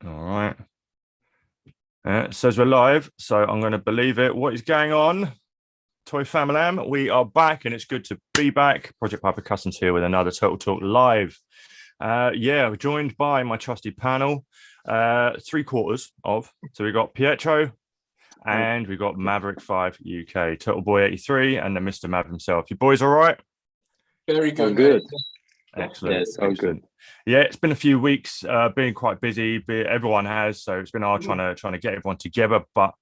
All right. It says we're live, so I'm going to believe it. What is going on, Toy Familam? We are back, and it's good to be back. Project Piper Customs here with another Turtle Talk live. We're joined by my trusty panel, three quarters of. So we got Pietro, and we got Maverick 5 UK, Turtle Boy 83, and then Mr. Mav himself. You boys all right? Very good. Oh, good. Excellent. Yes, all good. Yeah, it's been a few weeks, been quite busy. Everyone has, so it's been hard trying to get everyone together. But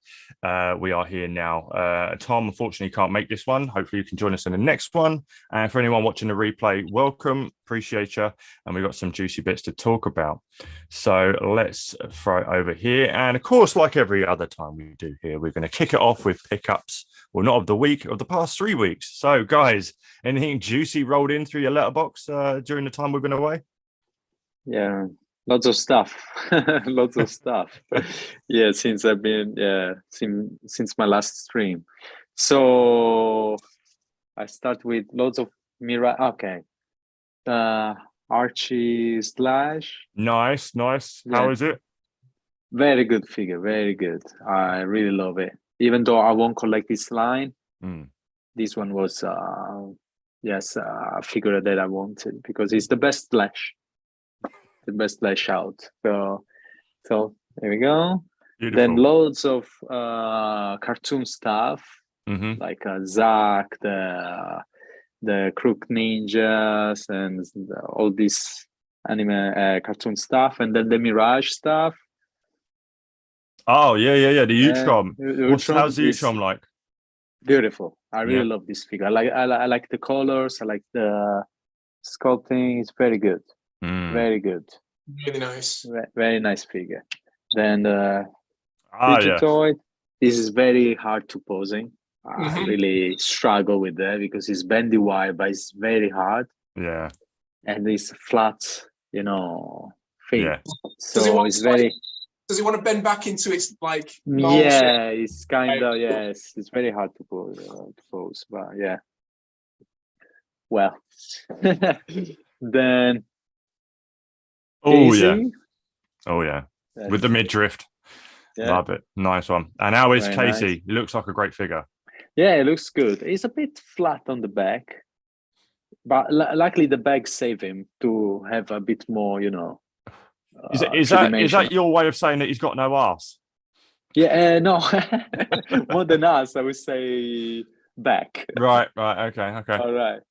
we are here now. Tom, unfortunately, can't make this one. Hopefully, you can join us in the next one. And for anyone watching the replay, welcome, appreciate you. And we've got some juicy bits to talk about. So let's throw it over here. And of course, like every other time we do here, we're going to kick it off with pickups. Well, not of the week, of the past 3 weeks. So, guys, anything juicy rolled in through your letterbox during the time we've been away? Yeah, lots of stuff. Lots of stuff. Yeah, since I've been since my last stream. So I start with lots of Mira. Okay, Archie Slash. Nice. Yeah. How is it? Very good figure. Very good. I really love it. Even though I won't collect this line, this one was a figure that I wanted because it's the best Slash. The best Slash out. So there we go. Beautiful. Then loads of cartoon stuff like Zack, the Crook Ninjas, and all this anime cartoon stuff, and then the Mirage stuff. Oh yeah. The Utrom. How's the Utrom like? Beautiful. I really love this figure. I like the colors. I like the sculpting. It's very good. Very good. Really nice. Very nice figure. Then Digitoid. This is very hard to posing. I really struggle with that because it's bendy wire, but it's very hard. Yeah. And it's flat, thing. Yeah. So it's very. Does it want to bend back into its like? Yeah, it's kind of yes. It's very hard to pose, but yeah. Well, then. Oh Casey. yeah. With the midriff. Yeah. Love it. Nice one. And how is Very Casey? nice. He looks like a great figure. Yeah, it looks good. It's a bit flat on the back, but luckily the bag saved him to have a bit more, Is that your way of saying that he's got no ass? Yeah, no, more than us, I would say back. Right. Okay. All right.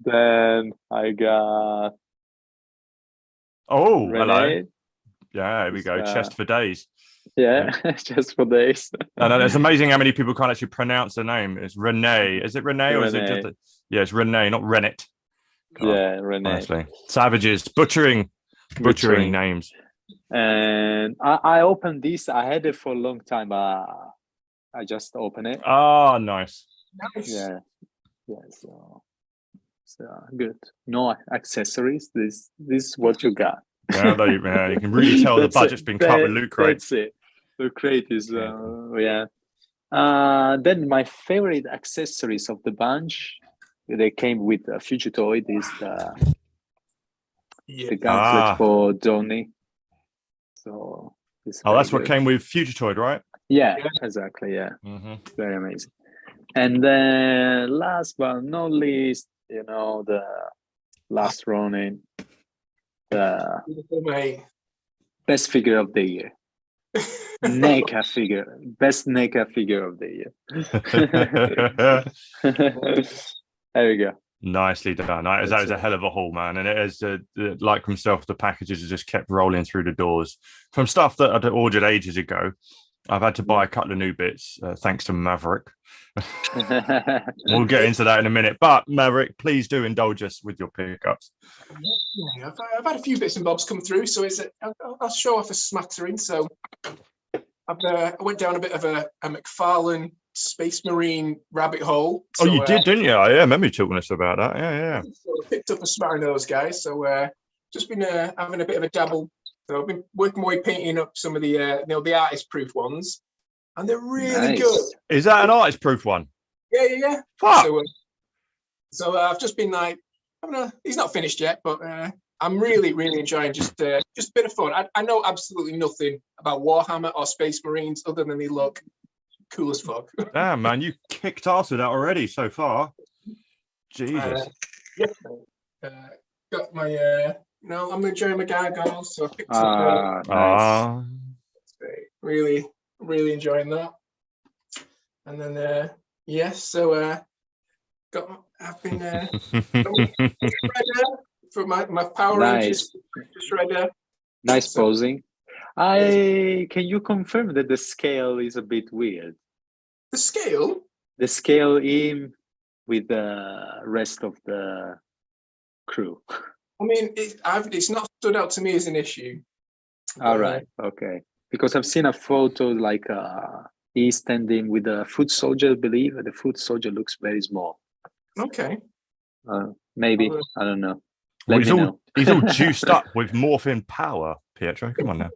Then I got. Oh, Renee. hello. Yeah, here we go. Chest for days. Yeah, just for days. No, it's amazing how many people can't actually pronounce the name. It's Renee. Is it Renee or is it just? It's Renee, not Rennet. Yeah, Renee. Honestly, savages butchering names. And I opened this. I had it for a long time. I just opened it. Oh, nice. Yeah. So good. No accessories. This is what you got. Well, you can really tell the budget's been cut with Lootcrate. That's it. Lootcrate is Then my favorite accessories of the bunch, they came with a Fugitoid, is the gauntlet for Donny. So that's what came with Fugitoid, right? Yeah, exactly. Yeah, very amazing. And then last but not least, the last Ronin, the best figure of the year. NECA figure, best NECA figure of the year. There we go. Nicely done. That is a hell of a haul, man. And it is like himself, the packages have just kept rolling through the doors from stuff that I'd ordered ages ago. I've had to buy a couple of new bits thanks to Maverick. We'll get into that in a minute. But Maverick, please do indulge us with your pickups. Yeah, I've had a few bits and bobs come through, so I'll show off a smattering. So I went down a bit of a McFarlane Space Marine rabbit hole. So, you did, didn't you? I remember you talking to us about that. Yeah. So I picked up a smattering of those guys. So just been having a bit of a dabble. So I've been working my way painting up some of the the artist-proof ones, and they're really good. Is that an artist-proof one? Yeah. Fuck. So I've just been like, he's not finished yet, but I'm really, really enjoying just a bit of fun. I know absolutely nothing about Warhammer or Space Marines other than they look cool as fuck. Damn, man, you kicked ass with that already so far. Jesus. Got my I'm enjoying my gargoyles, so I picked up nice. really, really enjoying that. And then I've been for my Power Rangers shredder. Nice posing. Can you confirm that the scale is a bit weird? The scale? The scale in with the rest of the crew. I mean, it's not stood out to me as an issue. All right, okay. Because I've seen a photo like he's standing with a foot soldier, I believe. The foot soldier looks very small. Okay. Maybe, I don't know. Well, he's all juiced up with Morphin power, Pietro. Come on now.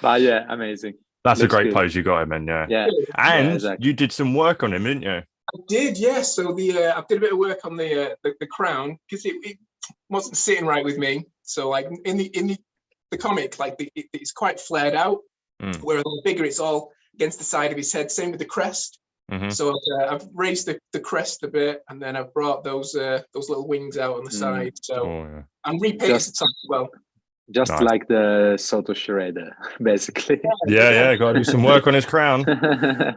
But yeah, amazing. That's looks a great pose you got him in, yeah. And exactly. You did some work on him, didn't you? I did, yeah. So I did a bit of work on the crown because it wasn't sitting right with me. So like in the comic, like it's quite flared out, whereas the bigger it's all against the side of his head. Same with the crest. Mm-hmm. So I've raised the crest a bit, and then I've brought those little wings out on the side. So I'm repainting the top as well. Just nice. Like the Soto Shredder, basically. Yeah, got to do some work on his crown. Yeah,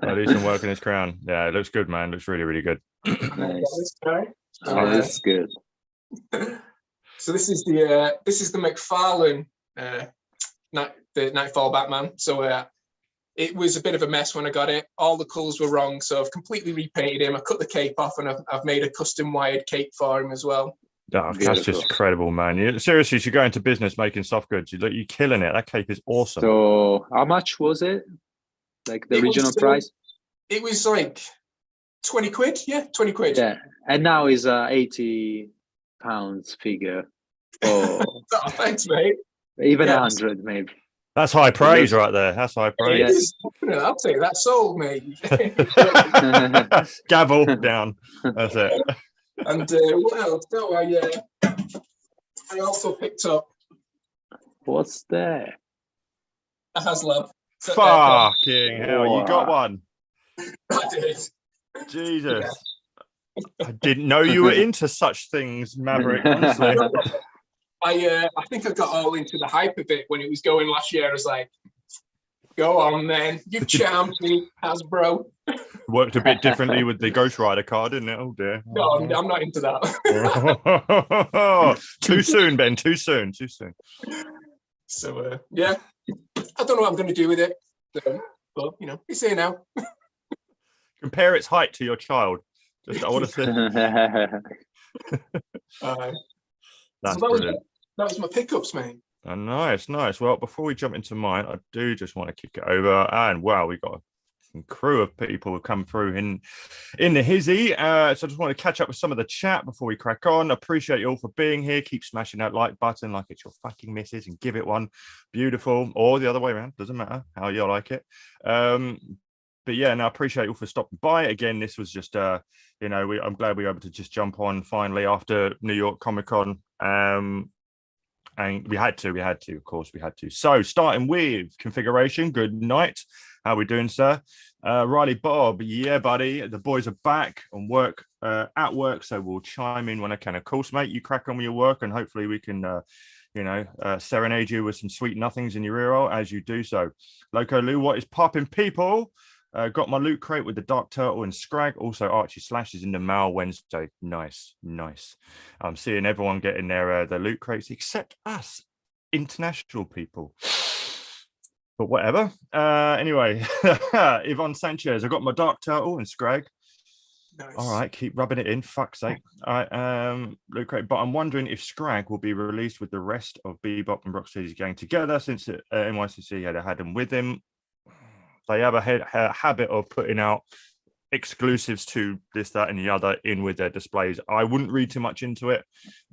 it looks good, man. It looks really, really good. Nice. That's good. So this is the McFarlane the Nightfall Batman. So it was a bit of a mess when I got it. All the colours were wrong, so I've completely repainted him. I cut the cape off, and I've made a custom wired cape for him as well. Oh, that's just incredible, man. Seriously, you should go into business making soft goods. You're killing it. That cape is awesome. So how much was it? Like the original price? It was like 20 quid. Yeah, 20 quid. Yeah. And now is a 80 pounds figure. Oh, thanks, mate. Even 100, maybe. That's high praise right there. That's high praise. I'll take that sold, mate. Gavel down. That's it. And what else? No, I also picked up. What's there? A Haslab. Fucking hell! You got one. I did. Jesus. Yeah. I didn't know you were into such things, Maverick. Honestly. I think I got all into the hype of it when it was going last year. I was like, go on, man. You charmed me, Hasbro. Worked a bit differently with the Ghost Rider card, didn't it? Oh, dear. No, I'm not into that. Too soon, Ben. Too soon. So, yeah. I don't know what I'm going to do with it. So, but, it's here now. Compare its height to your child. Just, I want to say. That's brilliant. That was my pickups, mate. Oh, nice. Well, before we jump into mine, I do just want to kick it over. And wow, we got a crew of people who come through in the hizzy. So I just want to catch up with some of the chat before we crack on. Appreciate you all for being here. Keep smashing that like button like it's your fucking missus and give it one. Beautiful. Or the other way around. Doesn't matter how you like it. But yeah, I appreciate you all for stopping by. Again, this was just I'm glad we were able to just jump on finally after New York Comic Con. And we had to, of course, we had to. So starting with configuration, good night. How are we doing, sir? Riley Bob, yeah, buddy. The boys are back on work, at work, so we'll chime in when I can. Of course, mate, you crack on with your work, and hopefully we can, serenade you with some sweet nothings in your ear hole as you do so. Loco Lou, what is popping, people? Got my loot crate with the Dark Turtle and Scrag. Also, Archie Slash is in the mail Wednesday. Nice. I'm seeing everyone getting their loot crates except us, international people. But whatever. Anyway, Yvonne Sanchez. I got my Dark Turtle and Scrag. Nice. All right, keep rubbing it in. Fuck's sake. All right, loot crate. But I'm wondering if Scrag will be released with the rest of Bebop and Rocksteady's gang together, since NYCC had them with him. They have a habit of putting out exclusives to this, that, and the other in with their displays. I wouldn't read too much into it.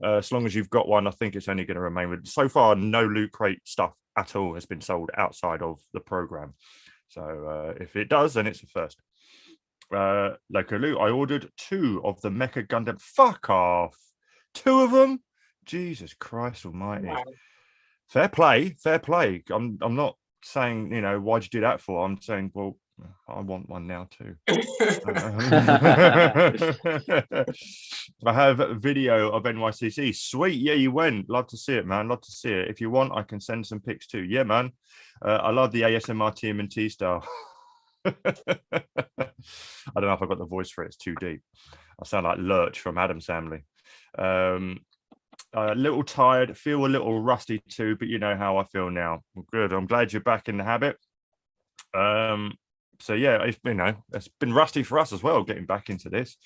As long as you've got one, I think it's only going to remain with. So far, no Loot Crate stuff at all has been sold outside of the program. So if it does, then it's the first. Loco Lou, I ordered 2 of the Mecha Gundam. Fuck off. 2 of them. Jesus Christ Almighty! Wow. Fair play, fair play. I'm not saying, you know, why'd you do that for? I'm saying, well, I want one now too. I have a video of NYCC. Sweet, yeah, you went. Love to see it, man. Love to see it. If you want, I can send some pics too. Yeah, man. I love the ASMR TMNT style. I don't know if I got the voice for it. It's too deep. I sound like Lurch from Addams Family. A little tired, feel a little rusty too, but you know how I feel now. Good. I'm glad you're back in the habit. So yeah, it's been rusty for us as well, getting back into this.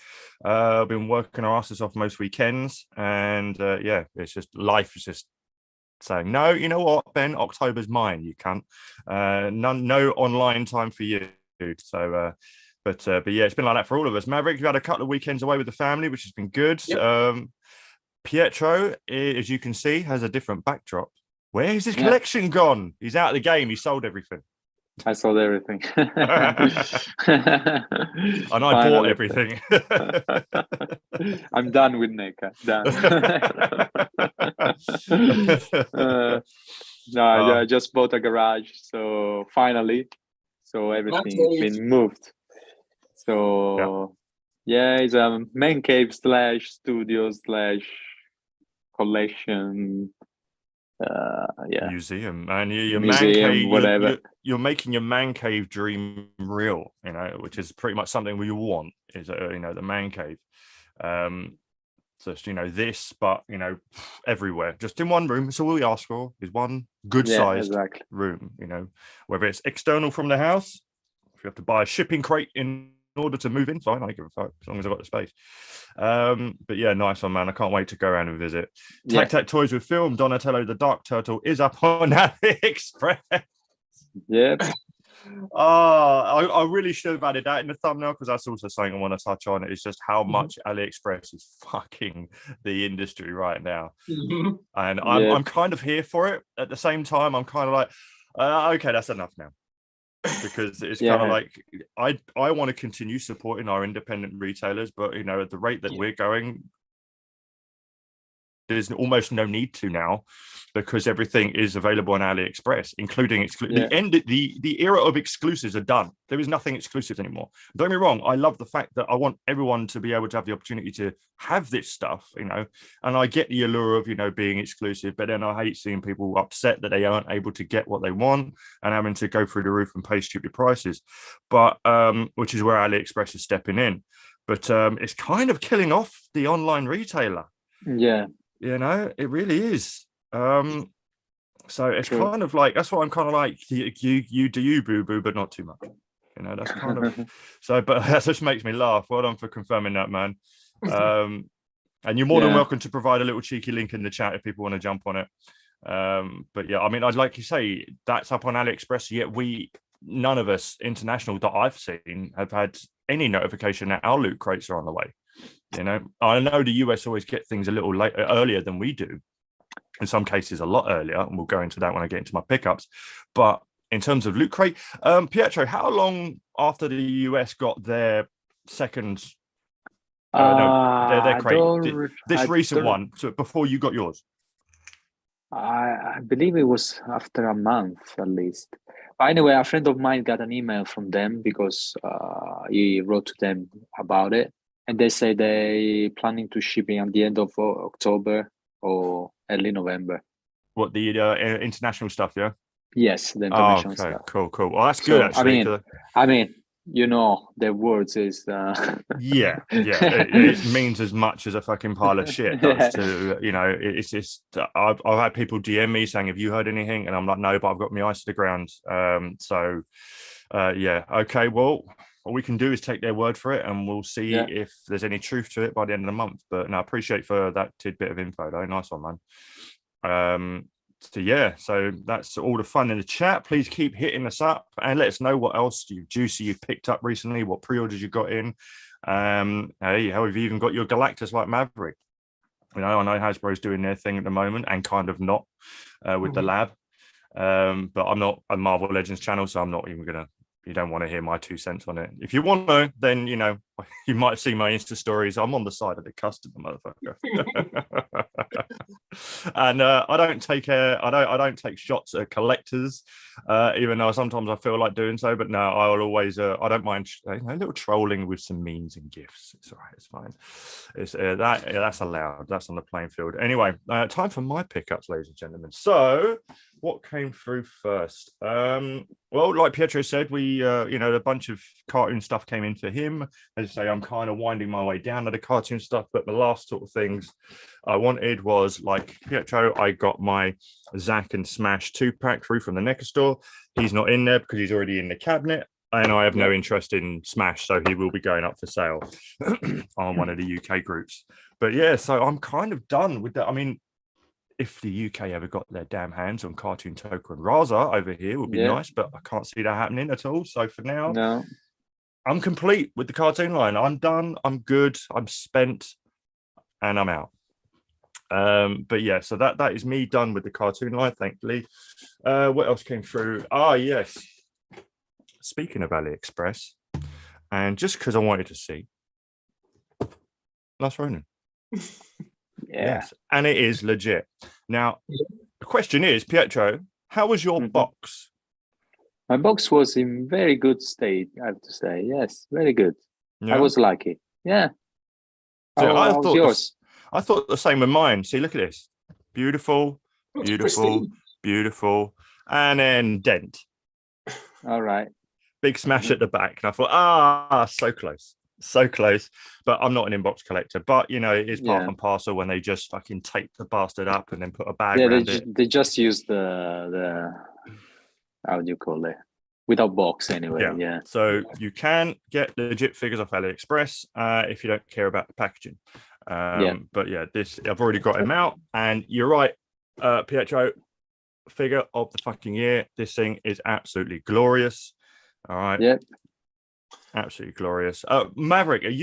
I've been working our asses off most weekends, and yeah, it's just life is just saying, no, you know what, Ben, October's mine, you can't. No online time for you. So but yeah, it's been like that for all of us. Maverick, you had a couple of weekends away with the family, which has been good. Yep. Pietro, as you can see, has a different backdrop. Where is his collection gone? He's out of the game. He sold everything. I sold everything. And I bought everything. I'm done with Nycc. Done. No, I just bought a garage. So finally, everything's been moved. So yeah, it's a man cave / studio / collection. Museum, man. Your museum, man cave, whatever. You're making your man cave dream real, you know, which is pretty much something we all want, is you know, the man cave. Just, you know, this, but you know, everywhere, just in one room. So all we ask for is one good sized room, you know, whether it's external from the house, if you have to buy a shipping crate in order to move in, fine, I don't give a fuck as long as I've got the space. But yeah, nice one, man. I can't wait to go around and visit. Tac Tac Toys with Film, Donatello the Dark Turtle is up on AliExpress. Yeah. I really should have added that in the thumbnail, because that's also something I want to touch on. It's just how much AliExpress is fucking the industry right now. And I'm kind of here for it. At the same time, I'm kind of like, okay, that's enough now. Because it's kind of like I want to continue supporting our independent retailers, but you know, at the rate that we're going, there's almost no need to now, because everything is available on AliExpress, including the era of exclusives are done. There is nothing exclusive anymore. Don't get me wrong, I love the fact that I want everyone to be able to have the opportunity to have this stuff, you know, and I get the allure of, you know, being exclusive, but then I hate seeing people upset that they aren't able to get what they want and having to go through the roof and pay stupid prices. But which is where AliExpress is stepping in. But it's kind of killing off the online retailer. Yeah. You know, it really is. So it's kind of like, that's what I'm kind of like, you do you, boo boo, but not too much. You know, that's kind of so, but that just makes me laugh. Well done for confirming that, man. And you're more than welcome to provide a little cheeky link in the chat if people want to jump on it. But yeah, I mean, I'd like you say that's up on AliExpress, yet none of us international that I've seen have had any notification that our loot crates are on the way. You know, I know the US always get things a little earlier than we do. In some cases, a lot earlier, and we'll go into that when I get into my pickups. But in terms of Loot Crate, Pietro, how long after the US got their second, their crate, this recent one, so before you got yours? I believe it was after a month at least. Anyway, a friend of mine got an email from them because he wrote to them about it. And they say they planning to ship it at the end of October or early November. What, the international stuff, yeah? Yes, the international stuff. Cool. Well, that's good, actually. I mean, you know, the words is... yeah. It means as much as a fucking pile of shit does to, you know, it's just... I've had people DM me saying, have you heard anything? And I'm like, no, but I've got my eyes to the ground. Yeah, okay, well... All we can do is take their word for it, and we'll see if there's any truth to it by the end of the month. But no, I appreciate for that tidbit of info, though. Nice one, man. So that's all the fun in the chat. Please keep hitting us up and let us know what else you've picked up recently, what pre-orders you got in. Hey, how have you even got your Galactus like Maverick? You know, I know Hasbro's doing their thing at the moment, and kind of not with the lab. But I'm not a Marvel Legends channel, so I'm not even gonna. You don't want to hear my 2 cents on it. If you want to, then, you know, You might have seen my Insta stories. I'm on the side of the customer, motherfucker. And I don't take shots at collectors, even though sometimes I feel like doing so. But no, I will always. I don't mind a little trolling with some memes and gifs. It's all right. It's fine. It's that's allowed. That's on the playing field. Anyway, time for my pickups, ladies and gentlemen. So, what came through first? Well, like Pietro said, we a bunch of cartoon stuff came in for him. As I say, I'm kind of winding my way down to the cartoon stuff, but the last sort of things I wanted was, like Pietro, I got my Zack and Smash 2-pack through from the Nycc store. He's not in there because he's already in the cabinet, and I have no interest in Smash, so he will be going up for sale on one of the UK groups. But yeah, so I'm kind of done with that. I mean, if the UK ever got their damn hands on Cartoon Toker and Raza over here, would be nice, but I can't see that happening at all. So for now, no, I'm complete with the cartoon line. I'm done. I'm good. I'm spent, and I'm out. But yeah, so that is me done with the cartoon line, thankfully. What else came through? Yes. Speaking of AliExpress, and just because I wanted to see, Last Ronin. Yes, and it is legit. Now, the question is, Pietro, how was your box? My box was in very good state, I have to say. Yes, very good. Yeah. I was lucky. Yeah. So How was yours? I thought the same with mine. See, look at this. Beautiful, beautiful, beautiful. And then dent. All right. Big smash at the back. And I thought, so close. So close. But I'm not an inbox collector. But, it is part and parcel when they just fucking tape the bastard up and then put a bag around it. They just use the how do you call it? Without box anyway. Yeah. So you can get legit figures off AliExpress if you don't care about the packaging. But yeah, this I've already got him out, and you're right, Pietro, figure of the fucking year. This thing is absolutely glorious. All right. Yeah. Absolutely glorious. Maverick, have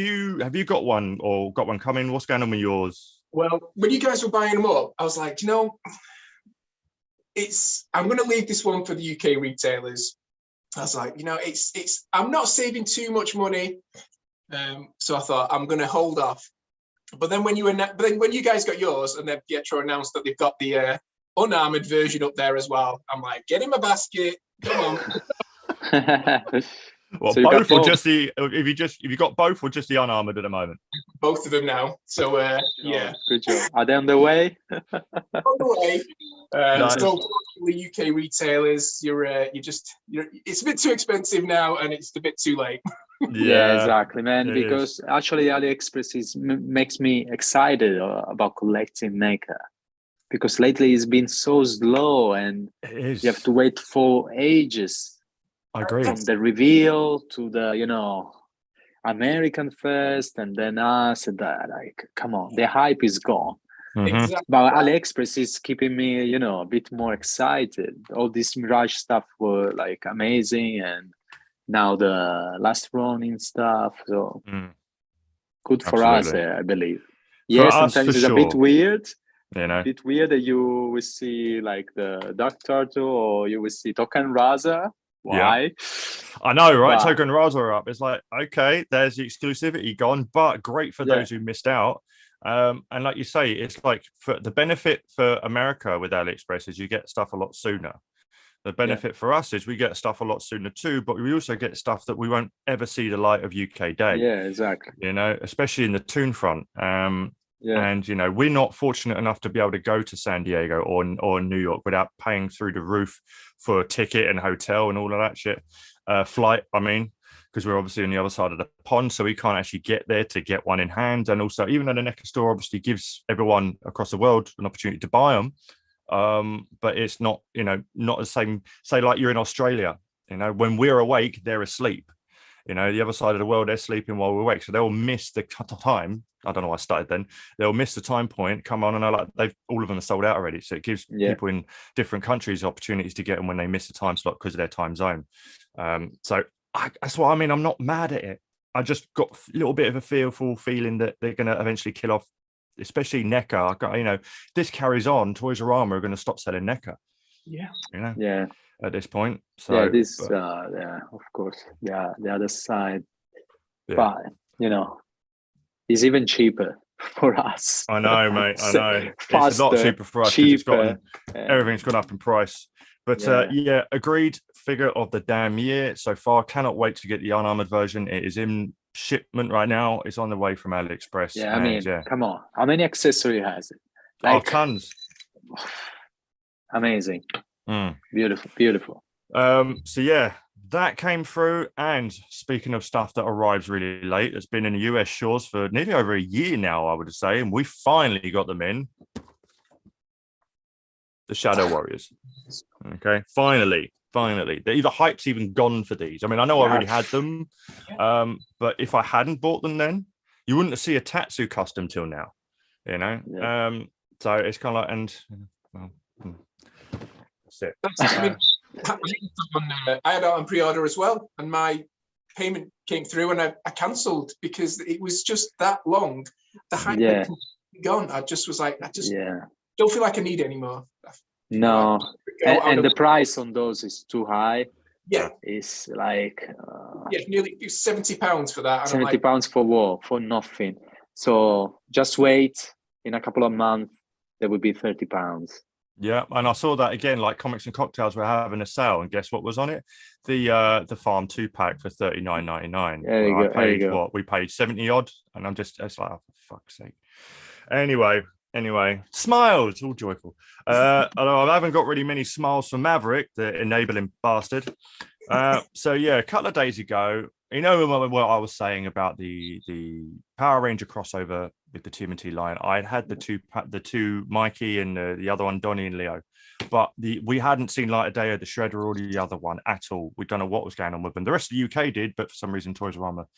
you got one or got one coming? What's going on with yours? Well, when you guys were buying them up, I was like, I'm going to leave this one for the UK retailers. I was like, I'm not saving too much money, so I thought I'm going to hold off. But then when you guys got yours, and then Pietro announced that they've got the unarmored version up there as well, I'm like, get in my basket, come on. Well, so both or just the if you got both or just the unarmored at the moment? Both of them now. So yeah. Good job. Are they on the way? On the way. Nice. So the UK retailers, you're it's a bit too expensive now, and it's a bit too late. Yeah, exactly, man. Because actually, AliExpress makes me excited about collecting Nycc, because lately it's been so slow, and you have to wait for ages. I agree. From the reveal to the, American first, and then us, and like, come on, the hype is gone. Mm-hmm. Exactly. But AliExpress is keeping me, a bit more excited. All this Mirage stuff were like amazing, and now the Last Ronin stuff. So good for us, I believe. Yes, sometimes it's a bit weird. A bit weird that you will see like the Dark Turtle, or you will see Token Raza. Why? Yeah. I know, right? Token Raza are up. It's like, okay, there's the exclusivity gone, but great for those who missed out. And like you say, it's like for the benefit for America with AliExpress is you get stuff a lot sooner. The benefit for us is we get stuff a lot sooner too, but we also get stuff that we won't ever see the light of UK day. Yeah, exactly. Especially in the toon front. And we're not fortunate enough to be able to go to San Diego or New York without paying through the roof for a ticket and hotel and all of that shit. Flight, I mean, because we're obviously on the other side of the pond, so we can't actually get there to get one in hand. And also, even though the Nycc store obviously gives everyone across the world an opportunity to buy them, but it's not, not the same. Say like you're in Australia, when we're awake, they're asleep. The other side of the world, they're sleeping while we're awake, so they'll miss the time. I don't know why I started then. They'll miss the time point. Come on, and all of them are sold out already. So it gives people in different countries opportunities to get them when they miss the time slot because of their time zone. So that's what I mean. I'm not mad at it. I just got a little bit of a fearful feeling that they're going to eventually kill off, especially Nycc. This carries on. Toys R Us are going to stop selling Nycc. Yeah. At this point. So of course. Yeah, the other side. Yeah. it's even cheaper for us. I know, mate. I know. Faster, it's a lot cheaper for us because it's gotten everything's gone up in price. But yeah, agreed. Figure of the damn year so far. Cannot wait to get the unarmored version. It is in shipment right now. It's on the way from AliExpress. Yeah, I mean, come on. How many accessories has it? Like, tons. Amazing. Beautiful, beautiful. So yeah, that came through. And speaking of stuff that arrives really late, it's been in the US shores for nearly over a year now, I would say, and we finally got them in. The Shadow Warriors. Okay, finally. The hype's even gone for these. I mean, I know I already had them, but if I hadn't bought them then, you wouldn't see a Tatsu custom till now, you know? Yeah. So it's kind of like, and well, that's it. I had it on pre-order as well, and my payment came through, and I cancelled because it was just that long. The hype had gone. I just was like, don't feel like I need it anymore. No, and the price on those is too high. Yeah, it's like nearly £70 for that. And £70 for what? For nothing. So just wait. In a couple of months, there will be £30. Yeah, and I saw that again. Like Comics and Cocktails were having a sale, and guess what was on it? The Farm 2-pack for $39.99. There you go. I paid what? We paid 70 odd, and it's like, oh, for fuck's sake. Anyway, smiles, all joyful. Although I haven't got really many smiles for Maverick, the enabling bastard. So yeah, a couple of days ago, you know what I was saying about the Power Ranger crossover with the TMNT line. I had the two Mikey and the other one Donnie and Leo, but we hadn't seen light of day of the Shredder or the other one at all. We don't know what was going on with them. The rest of the UK did, but for some reason Toys R Us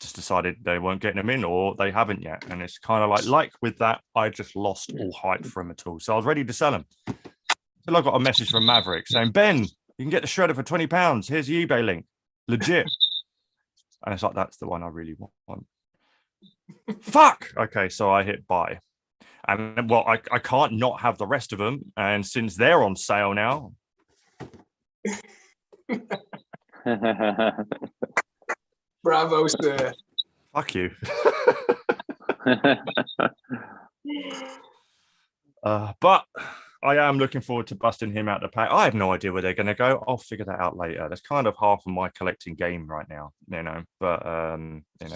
just decided they weren't getting them in, or they haven't yet. And it's kind of like with that, I just lost all hype for them at all. So I was ready to sell them. So I got a message from Maverick saying, Ben, you can get the Shredder for £20. Here's the eBay link. Legit. And it's like, that's the one I really want. Fuck. Okay, so I hit buy. And well, I can't not have the rest of them. And since they're on sale now. Bravo, sir. Fuck you. But I am looking forward to busting him out the pack. I have no idea where they're going to go. I'll figure that out later. That's kind of half of my collecting game right now, you know. But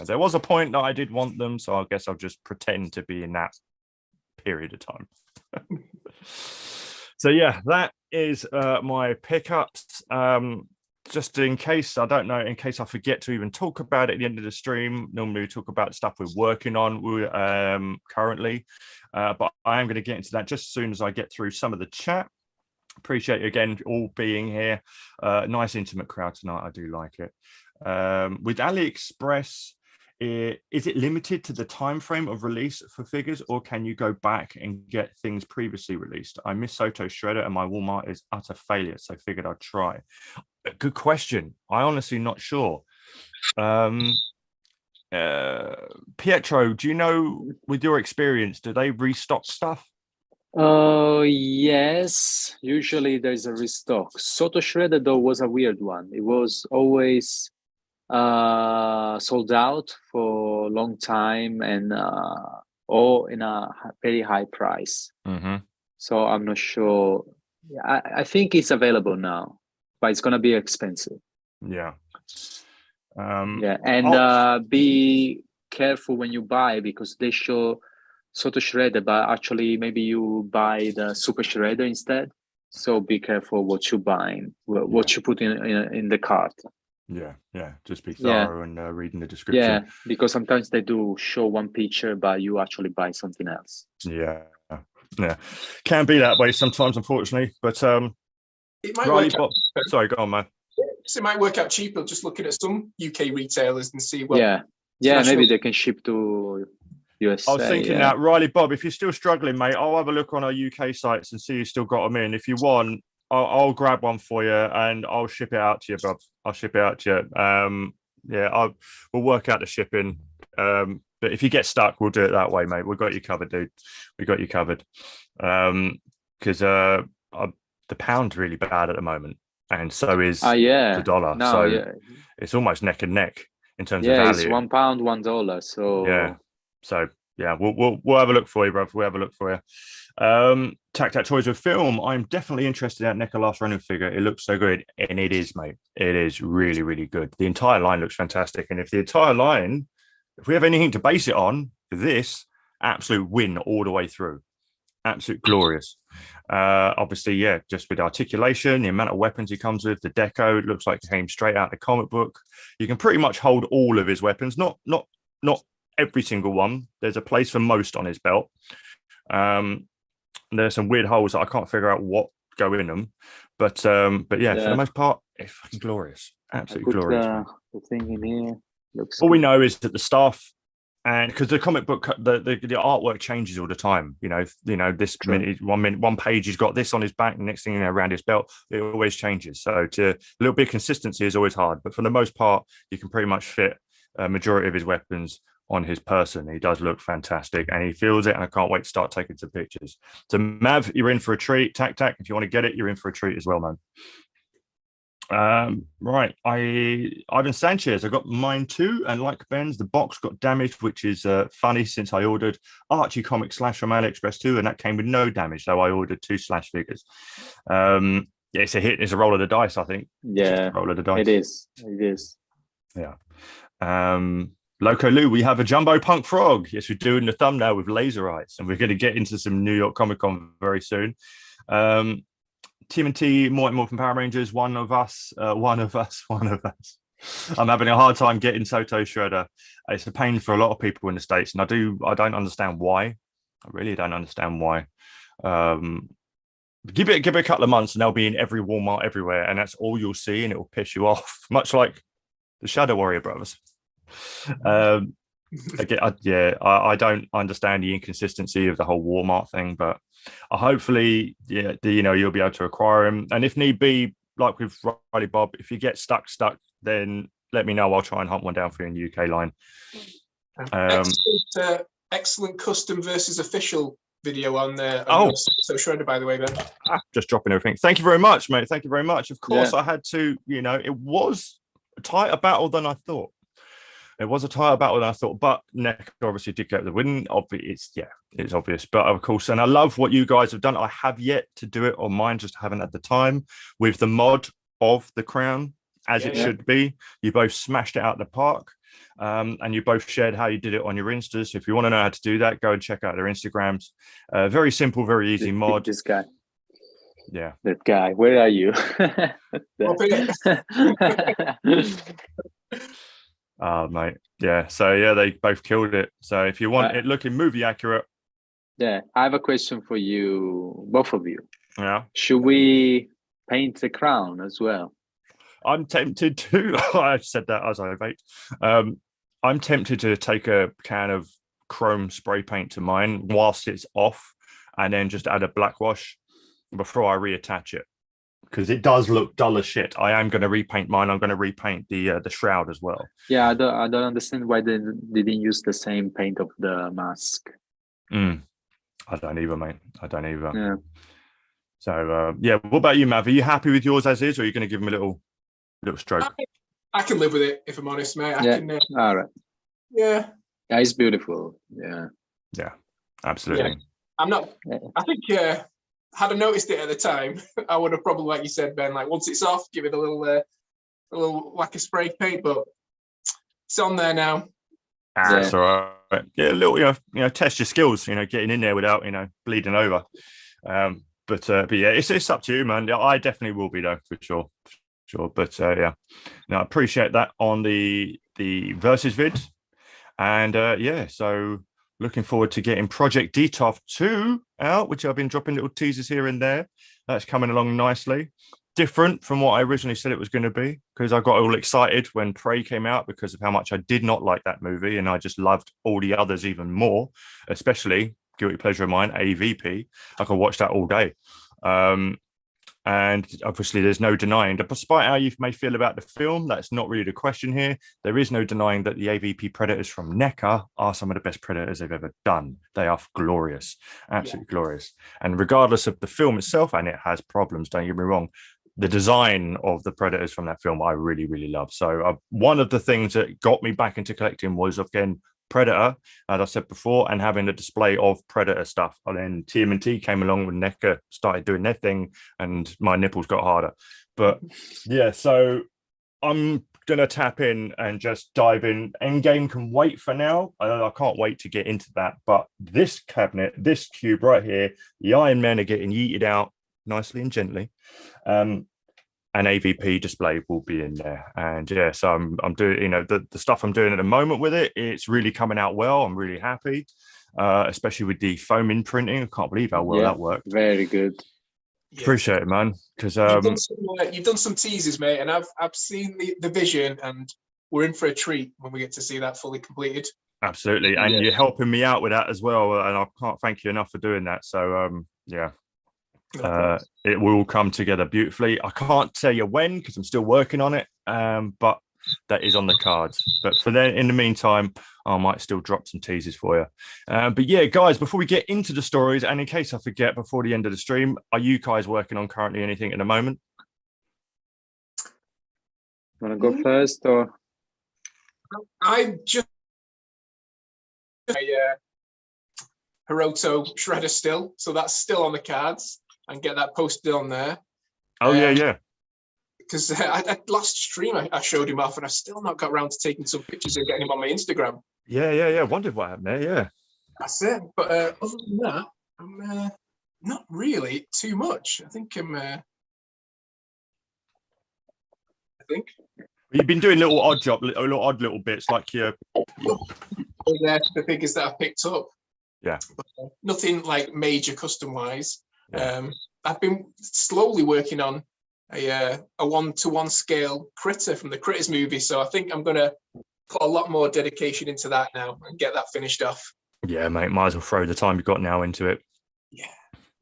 there was a point that I did want them, so I guess I'll just pretend to be in that period of time. So yeah, that is my pickups. Just in case, I don't know, in case I forget to even talk about it at the end of the stream, normally we talk about stuff we're working on currently, but I am going to get into that just as soon as I get through some of the chat. Appreciate you again all being here. Nice intimate crowd tonight. I do like it. With AliExpress, is it limited to the time frame of release for figures, or can you go back and get things previously released? I miss Soto's Shredder and my Walmart is utter failure, so figured I'd try. Good question. I honestly not sure. Pietro, do you know, with your experience, do they restock stuff? Yes, usually there's a restock. Soto Shredder though was a weird one. It was always sold out for a long time and all in a very high price. So I'm not sure. I think it's available now, but it's gonna be expensive. Yeah. And be careful when you buy, because they show Soto Shredder, but actually maybe you buy the Super Shredder instead. So be careful what you're buying, what you put in the cart. Yeah, just be thorough and reading the description. Yeah, because sometimes they do show one picture, but you actually buy something else. Yeah, can be that way sometimes, unfortunately. But it might work out. Sorry, go on, man. So it might work out cheaper just looking at some UK retailers and see. Well, maybe they can ship to USA. I was thinking that, Riley Bob, if you're still struggling, mate, I'll have a look on our UK sites and see you still got them in. If you want, I'll grab one for you and I'll ship it out to you, Bob. I'll ship it out to you. We'll work out the shipping. But if you get stuck, we'll do it that way, mate. We've got you covered, dude. We got you covered. Because the pound's really bad at the moment, and so is the dollar. It's almost neck and neck. in terms of value. It's £1, $1. So yeah, we'll have a look for you, bro. We'll have a look for you. Tac Toys with film. I'm definitely interested in that NECA Last Running figure. It looks so good, and it is, mate. It is really, really good. The entire line looks fantastic, and if the entire line, if we have anything to base it on, this absolute win all the way through. Absolute glorious. Obviously, yeah, just with articulation, the amount of weapons he comes with, the deco, it looks like it came straight out of the comic book. You can pretty much hold all of his weapons, not every single one. There's a place for most on his belt. There's some weird holes that I can't figure out what go in them, but yeah, for the most part, it's fucking glorious. Absolutely glorious. The thing in here looks all good. We know is that the staff, and because the comic book, the artwork changes all the time. You know, this minute, one page he's got this on his back, and next thing you know, around his belt, it always changes. So a little bit of consistency is always hard, but for the most part, you can pretty much fit a majority of his weapons on his person. He does look fantastic, and he feels it, and I can't wait to start taking some pictures. So Mav, you're in for a treat. Tac, if you want to get it, you're in for a treat as well, man. Right, Ivan Sanchez, I got mine too, and like Ben's, the box got damaged, which is funny since I ordered Archie Comic Slash from AliExpress too, and that came with no damage, so I ordered 2 Slash figures. Yeah, it's a hit. It's a roll of the dice, I think. Yeah, roll of the dice. It is. Yeah. Loco Lou, we have a Jumbo Punk Frog. Yes, we're doing the thumbnail with laser eyes, and we're going to get into some New York Comic Con very soon. TMNT, Morphin Power Rangers, one of us. I'm having a hard time getting Soto Shredder. It's a pain for a lot of people in the States, and I don't understand why. I really don't understand why. Give it a couple of months, and they'll be in every Walmart everywhere, and that's all you'll see, and it will piss you off, much like the Shadow Warrior brothers. Again, I don't understand the inconsistency of the whole Walmart thing, but hopefully, you'll be able to acquire him. And if need be, like with Riley Bob, if you get stuck, then let me know. I'll try and hunt one down for you in the UK line. Excellent custom versus official video on there. So Shredder, by the way, Ben. Just dropping everything. Thank you very much, mate. Thank you very much. Of course, I had to. It was a tighter battle than I thought. It was a tighter battle than I thought, but NECA obviously did get the win. It's obvious. But of course, and I love what you guys have done. I have yet to do it on mine, just haven't had the time with the mod of the crown, as it should be. You both smashed it out of the park, and you both shared how you did it on your Instas. So if you want to know how to do that, go and check out their Instagrams. Very simple, very easy mod. This guy. Yeah. That guy. Where are you? Oh, mate. Yeah. So, yeah, they both killed it. So, if you want it looking movie accurate. Yeah. I have a question for you, both of you. Yeah. Should we paint the crown as well? I'm tempted to. I said that as I vape. I'm tempted to take a can of chrome spray paint to mine whilst it's off, and then just add a black wash before I reattach it, because it does look dull as shit. I am going to repaint mine. I'm going to repaint the shroud as well. Yeah, I don't understand why they didn't use the same paint of the mask. I don't either, mate. I don't either. Yeah. So what about you, Mav? Are you happy with yours as is, or are you going to give him a little stroke? I can live with it, if I'm honest, mate. All right. Yeah. Yeah, it's beautiful. Yeah. Yeah, absolutely. Yeah. I'm not. I think had I noticed it at the time, I would have probably, like you said, Ben, like once it's off, give it a little lacquer spray paint, but it's on there now. That's all right. Yeah, a little, test your skills, getting in there without, bleeding over. But yeah, it's up to you, man. I definitely will be though, for sure. But yeah, no, I appreciate that on the versus vid, and so looking forward to getting Project Detov 2 out, which I've been dropping little teasers here and there. That's coming along nicely. Different from what I originally said it was going to be, because I got all excited when Prey came out because of how much I did not like that movie, and I just loved all the others even more, especially guilty pleasure of mine, AVP. I could watch that all day. And obviously, there's no denying that despite how you may feel about the film, that's not really the question here. There is no denying that the AVP Predators from NECA are some of the best Predators they've ever done. They are glorious, absolutely glorious. And regardless of the film itself, and it has problems, don't get me wrong, the design of the Predators from that film I really, really love. So one of the things that got me back into collecting was, again, Predator, as I said before, and having a display of Predator stuff. And then TMNT came along with NECA, started doing their thing, and my nipples got harder. But yeah, so I'm gonna tap in and just dive in. Endgame can wait for now. I can't wait to get into that. But this cabinet, this cube right here, the Iron Men are getting yeeted out nicely and gently. An AVP display will be in there, and yeah, so I'm doing, you know, the stuff I'm doing at the moment with it, it's really coming out well. I'm really happy, especially with the foam imprinting. I can't believe how well that worked. Very good. Yeah. Appreciate it, man. Because you've done some teasers, mate, and I've seen the vision, and we're in for a treat when we get to see that fully completed. Absolutely, and you're helping me out with that as well, and I can't thank you enough for doing that. So yeah. It will come together beautifully. I can't tell you when because I'm still working on it, but that is on the cards. But for then, in the meantime, I might still drop some teasers for you. But yeah, guys, before we get into the stories, and in case I forget before the end of the stream, are you guys working on currently anything at the moment? Want to go first, or I just Hiroto shredder still, so that's still on the cards, and get that posted on there. Oh yeah. Because last stream I showed him off, and I still not got around to taking some pictures and getting him on my Instagram. Yeah. Wondered what happened there. Yeah, that's it. But other than that, I'm not really too much. I think you've been doing little odd little bits like your the figures that I picked up. Yeah, but, nothing like major custom wise. Yeah. I've been slowly working on a 1-to-1 scale Critter from the Critters movie, so I think I'm gonna put a lot more dedication into that now and get that finished off. Yeah, mate, might as well throw the time you've got now into it. Yeah,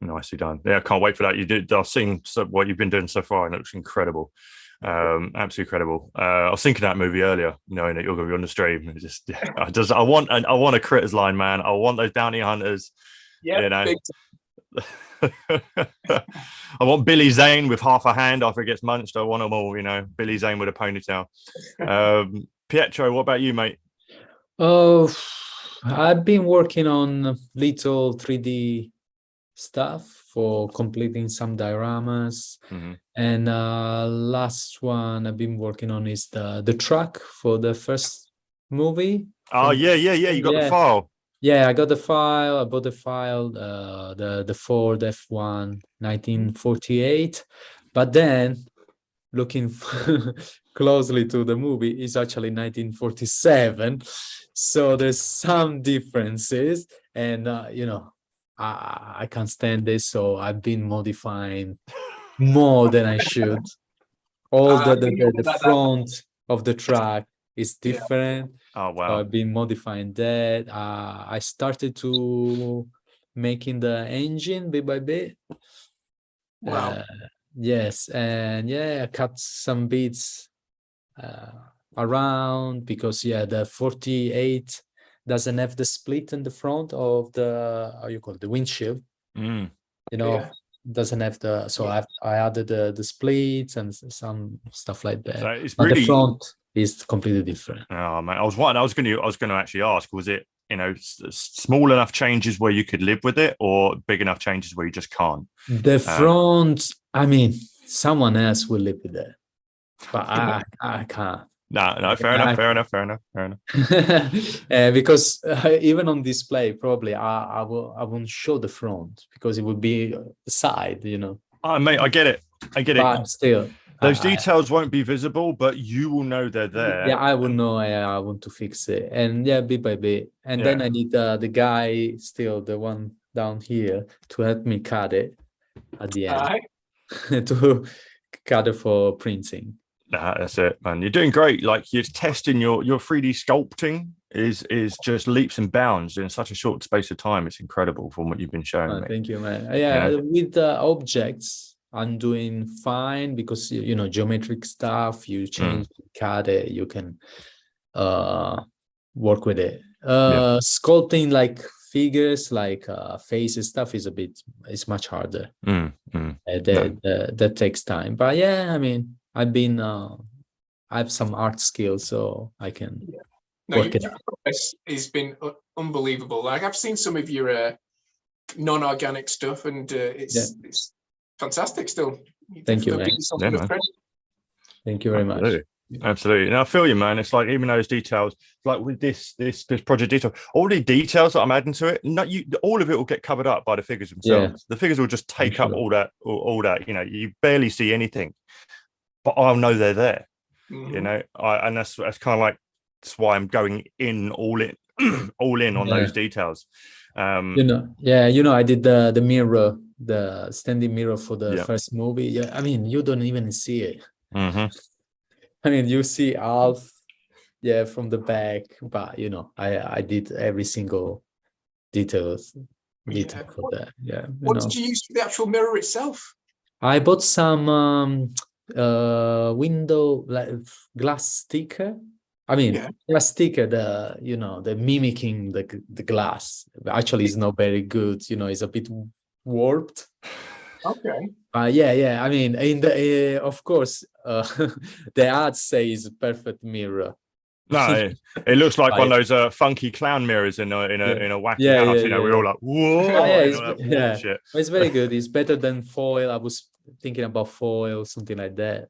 nicely done. Yeah, I can't wait for that. I've seen what you've been doing so far, and it looks incredible. Absolutely incredible. I was thinking that movie earlier, knowing that you're going to be on the stream. It just, I want a Critters line, man. I want those bounty hunters. Yeah, you know. I want Billy Zane with half a hand after he gets munched. I want them all, you know. Billy Zane with a ponytail. Pietro, what about you, mate? Oh, I've been working on little 3D stuff for completing some dioramas. And last one I've been working on is the track for the first movie. Oh yeah, you got the file. Yeah, I got the file. I bought the file, the Ford F1 1948. But then looking closely to the movie, it's actually 1947. So there's some differences, and you know, I can't stand this, so I've been modifying more than I should. All the front of the track is different. Yeah. Oh wow! So I've been modifying that. I started to making the engine bit by bit. Wow. Yes, and yeah, I cut some bits around because the 48 doesn't have the split in the front of the the windshield. You know, doesn't have the, so I added the splits and some stuff like that. So it's but really, the front is completely different. Oh man, I was going to actually ask, was it, you know, small enough changes where you could live with it, or big enough changes where you just can't? The front, I mean, someone else will live with it, but I can't. No, fair enough. Because even on display, probably I won't show the front because it would be the side, you know. Oh, mate, I get it. But still, those details won't be visible, but you will know they're there. Yeah, I will know. I want to fix it, and bit by bit, and then I need the guy, still the one down here, to help me cut it at the end, to cut it for printing. That's it, man. You're doing great. Like, you're testing your 3D sculpting is just leaps and bounds in such a short space of time. It's incredible from what you've been showing me. Thank you, man. Yeah, with the objects, I'm doing fine because, you know, geometric stuff, you change, cut it, you can work with it. Sculpting like figures like faces stuff is it's much harder. That takes time. But yeah, I mean, I have some art skills, so I can work it out. Progress has been unbelievable. Like I've seen some of your non-organic stuff, and it's fantastic. Still, thank you, man. Thank you very much. Absolutely. And I feel you, man. It's like even those details, like with this project detail, all the details that I'm adding to it, all of it will get covered up by the figures themselves. The figures will just take up all that. You know, you barely see anything, but I'll know they're there. You know, and that's kind of like that's why I'm going in all in on those details. You know, I did the mirror, the standing mirror for the first movie. Yeah, I mean, you don't even see it. I mean, you see half, from the back, but you know, I did every single detail for that. Yeah. What did you use for the actual mirror itself? I bought some window like glass sticker. I mean, glass sticker. The mimicking the glass. Actually, it's not very good. You know, it's a bit warped. Okay. Yeah. I mean, in the of course, the ads say it's a perfect mirror. No, it looks like one of those funky clown mirrors in a wacky house. You know, we're all like, whoa. It's very good. It's better than foil. I was thinking about foil, something like that.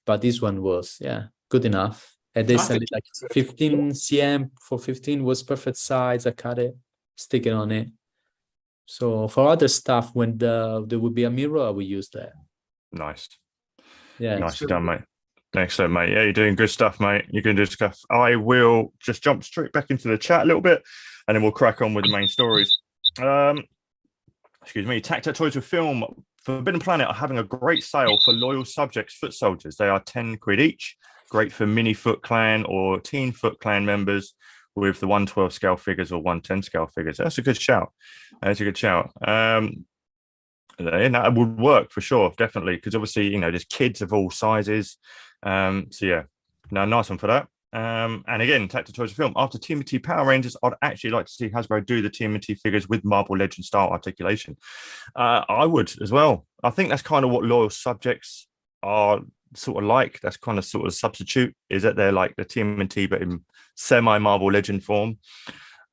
But this one was, good enough. And they sent it like 15 cm for 15 was perfect size. I cut it, stick it on it. So for other stuff, when there would be a mirror, I would use that. Nice. Yeah. Nicely done, mate. Excellent, mate. Yeah, you're doing good stuff, mate. You're going to do stuff. I will just jump straight back into the chat a little bit, and then we'll crack on with the main stories. Excuse me. Tactile Toys with Film. Forbidden Planet are having a great sale for loyal subjects, foot soldiers. They are 10 quid each. Great for mini Foot Clan or teen Foot Clan members with the 112 scale figures or 110 scale figures. That's a good shout. That would work for sure, definitely, because obviously, you know, there's kids of all sizes. Nice one for that. And again, Tactile Toys of Film. After TMNT Power Rangers, I'd actually like to see Hasbro do the TMNT figures with Marvel Legend style articulation. I would as well. I think that's kind of what loyal subjects are sort of like. That's kind of sort of substitute, is that they're like the TMNT but in semi Marvel Legend form.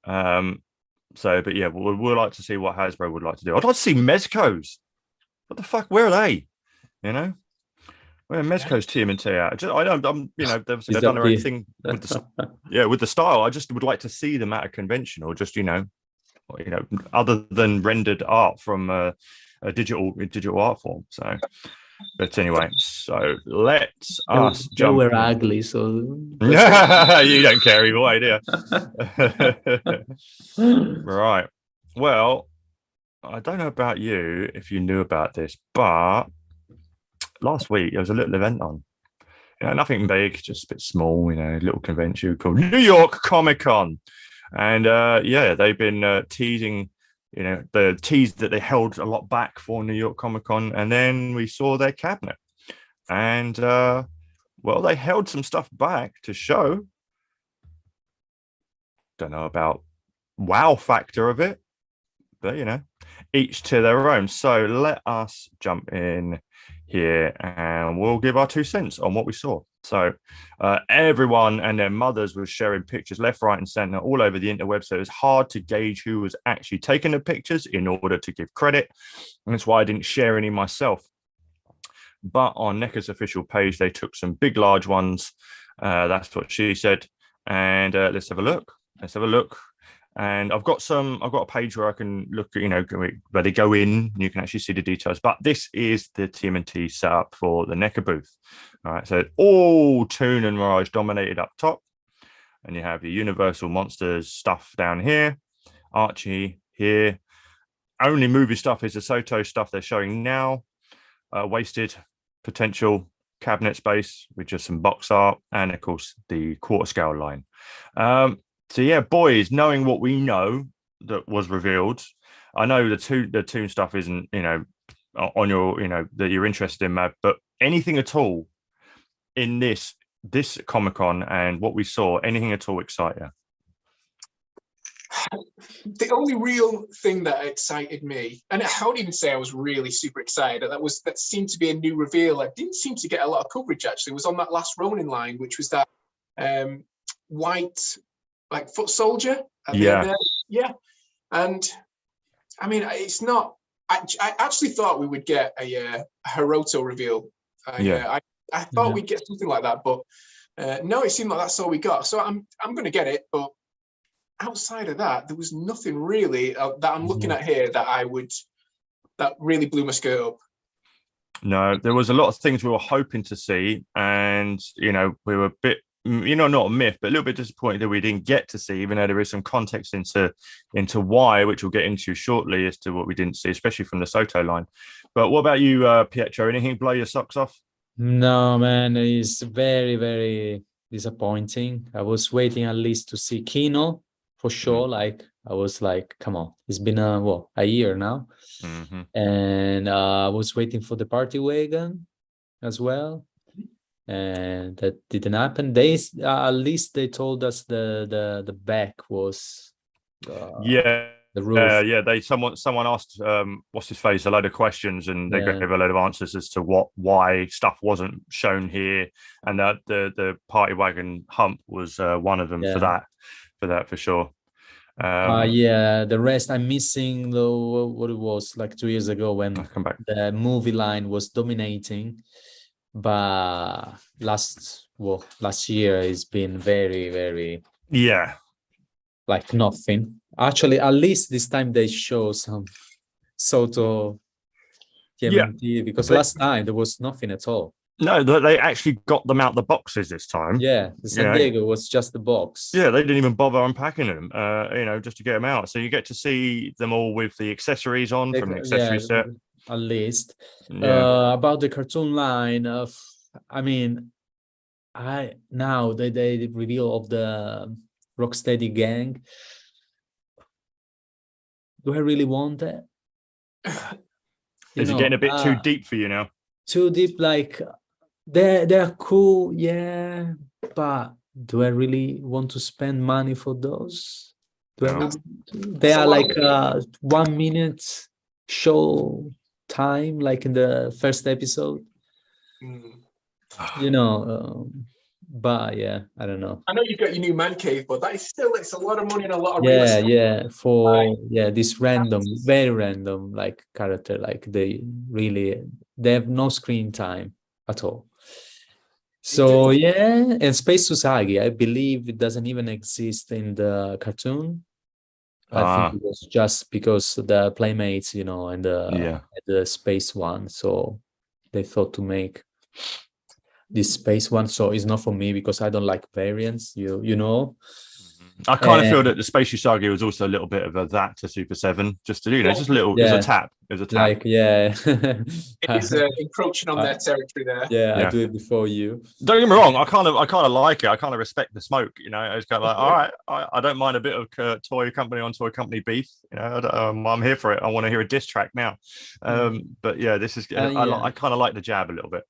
But yeah, we'll like to see what Hasbro would like to do. I'd like to see Mezco's. What the fuck? Where are they? You know, where are Mezco's TMNT at? They've done their own thing with the style. I just would like to see them at a convention, or just other than rendered art from a digital art form. So. But anyway, so let's us jump. We're ugly, so you don't care either way, do you? Right. Well, I don't know about you if you knew about this, but last week there was a little event on. You know, nothing big, just a bit small. You know, little convention called New York Comic Con, and they've been teasing. You know, the tease that they held a lot back for New York Comic Con, and then we saw their cabinet, and they held some stuff back to show. Don't know about wow factor of it, but you know, each to their own. So let us jump in here, and we'll give our 2 cents on what we saw. So everyone and their mothers were sharing pictures left, right, and center all over the interweb. So it was hard to gauge who was actually taking the pictures in order to give credit. And that's why I didn't share any myself. But on Nycc's official page, they took some big, large ones. That's what she said. And let's have a look. And I've got a page where I can look at, you know, where they go in, and you can actually see the details. But this is the TMNT setup for the Nycc booth. All right, so all Toon and Mirage dominated up top, and you have your Universal Monsters stuff down here, Archie here. Only movie stuff is the Soto stuff they're showing now. Wasted potential cabinet space with just some box art, and of course the quarter scale line. So yeah, boys, knowing what we know that was revealed, I know the Toon stuff isn't, you know, on your, you know, that you're interested in, Matt, but anything at all in this Comic-Con and what we saw, anything at all excite you? The only real thing that excited me, and I wouldn't even say I was really super excited, that seemed to be a new reveal. It didn't seem to get a lot of coverage actually. It was on that last Ronin line, which was that white like foot soldier at the end there. Yeah. And I mean, it's not. I actually thought we would get a Hiroto reveal. I thought we'd get something like that, but no, it seemed like that's all we got. So I'm going to get it, but outside of that, there was nothing really that I'm looking at here that really blew my skirt up. No, there was a lot of things we were hoping to see, and we were a bit, not a myth, but a little bit disappointed that we didn't get to see, even though there is some context into why, which we'll get into shortly, as to what we didn't see, especially from the Soto line. But what about you, Pietro? Anything blow your socks off? No, man, it's very, very disappointing. I was waiting at least to see Kino for sure. Like, I was like, come on, it's been a year now. And I was waiting for the party wagon as well, and that didn't happen. They at least they told us the back was the roof. Someone asked what's his face a load of questions, and they gave a load of answers as to why stuff wasn't shown here, and that the party wagon hump was one of them for sure. The rest I'm missing though what it was like 2 years ago when the movie line was dominating, but last year it's been very, very like nothing. Actually, at least this time they show some Soto TMNT, because last time there was nothing at all. No, they actually got them out the boxes this time. Yeah, the San Diego was just the box. Yeah, they didn't even bother unpacking them, just to get them out. So you get to see them all with the accessories on from the accessory set. At least. About the cartoon line, now they reveal of the Rocksteady gang. Do I really want that? Is it getting a bit too deep for you now? Too deep, like they're cool, but do I really want to spend money for those? They are like 1 minute show time, like in the first episode. But I don't know. I know you've got your new man cave, but it's a lot of money and a lot of real estate. For this very random like character, like they have no screen time at all. So and Space Usagi, I believe it doesn't even exist in the cartoon. I think it was just because the Playmates, and the space one, so they thought to make this space one. So it's not for me because I don't like variants, I kind of feel that the Space Usagi was also a little bit of a that to Super 7, just to just a little. It was a tap. Like it's encroaching on their territory there. I do it before you. Don't get me wrong, I kind of like it. I kind of respect the smoke. It's kind of like, all right, I don't mind a bit of toy company on toy company beef. I'm here for it. I want to hear a diss track now. But this is I kind of like the jab a little bit.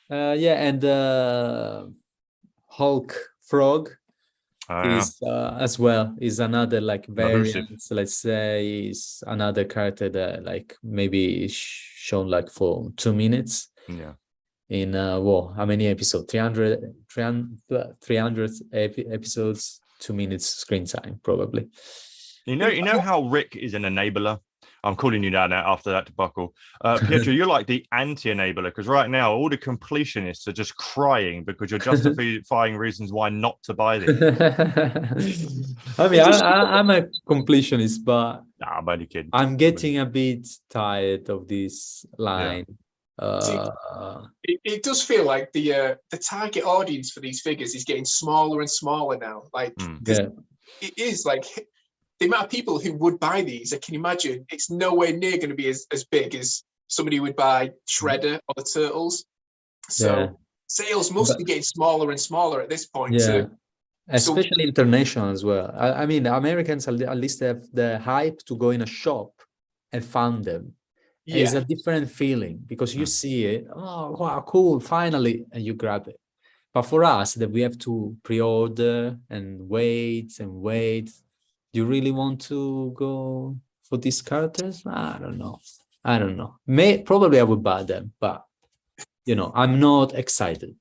And Hulk Frog is as well is another like variant. Let's say is another character that like maybe is shown like for 2 minutes. In how many episodes? 300 episodes, 2 minutes screen time probably. You know how Rick is an enabler. I'm calling you now after that debacle. Pietro, you're like the anti-enabler, because right now all the completionists are just crying because you're justifying reasons why not to buy this. I'm a completionist, but I'm only kidding. I'm getting a bit tired of this line. It does feel like the target audience for these figures is getting smaller and smaller now. Like it is like the amount of people who would buy these, I can imagine it's nowhere near going to be as big as somebody who would buy Shredder or the Turtles. So sales must be getting smaller and smaller at this point. Especially international as well. I mean, the Americans at least have the hype to go in a shop and find them. It's a different feeling because you see it. Oh, wow, cool! Finally, and you grab it. But for us, that we have to pre-order and wait. you really want to go for these characters? I don't know. Probably I would buy them, but I'm not excited.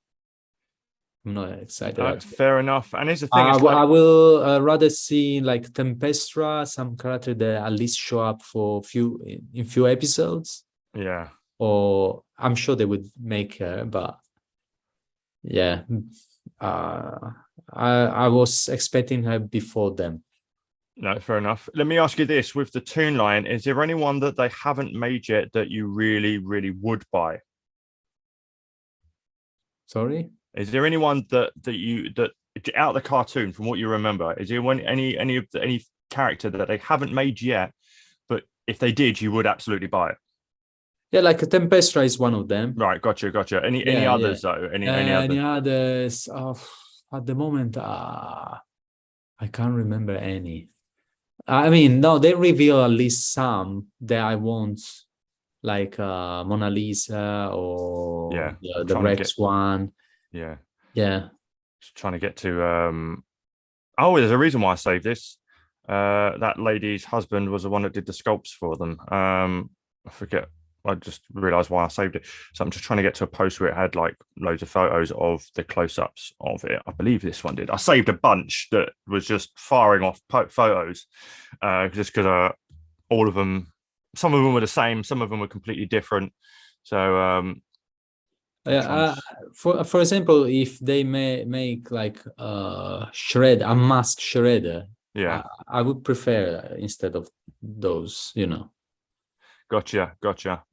Fair enough. And here's the thing: I will rather see like Tempestra, some character that at least show up for in few episodes. Yeah. Or I'm sure they would make her, but yeah, I was expecting her before them. No, fair enough. Let me ask you this: with the Toon line, is there anyone that they haven't made yet that you really, really would buy? Sorry? Is there anyone that out of the cartoon, from what you remember, is there any character that they haven't made yet, but if they did, you would absolutely buy it? Yeah, like Tempestra is one of them. Right, gotcha. Any others though? Any others? At the moment, I can't remember any. I mean, no, they reveal at least some that I want, like Mona Lisa or the Rex one. Yeah. Just trying to get to there's a reason why I saved this. That lady's husband was the one that did the sculpts for them. I forget. I just realized why I saved it. So I'm just trying to get to a post where it had like loads of photos of the close-ups of it. I believe this one did. I saved a bunch that was just firing off photos, just because all of them, some of them were the same, some of them were completely different. So for example, if they may make like a mask shredder, I would prefer instead of those, Gotcha.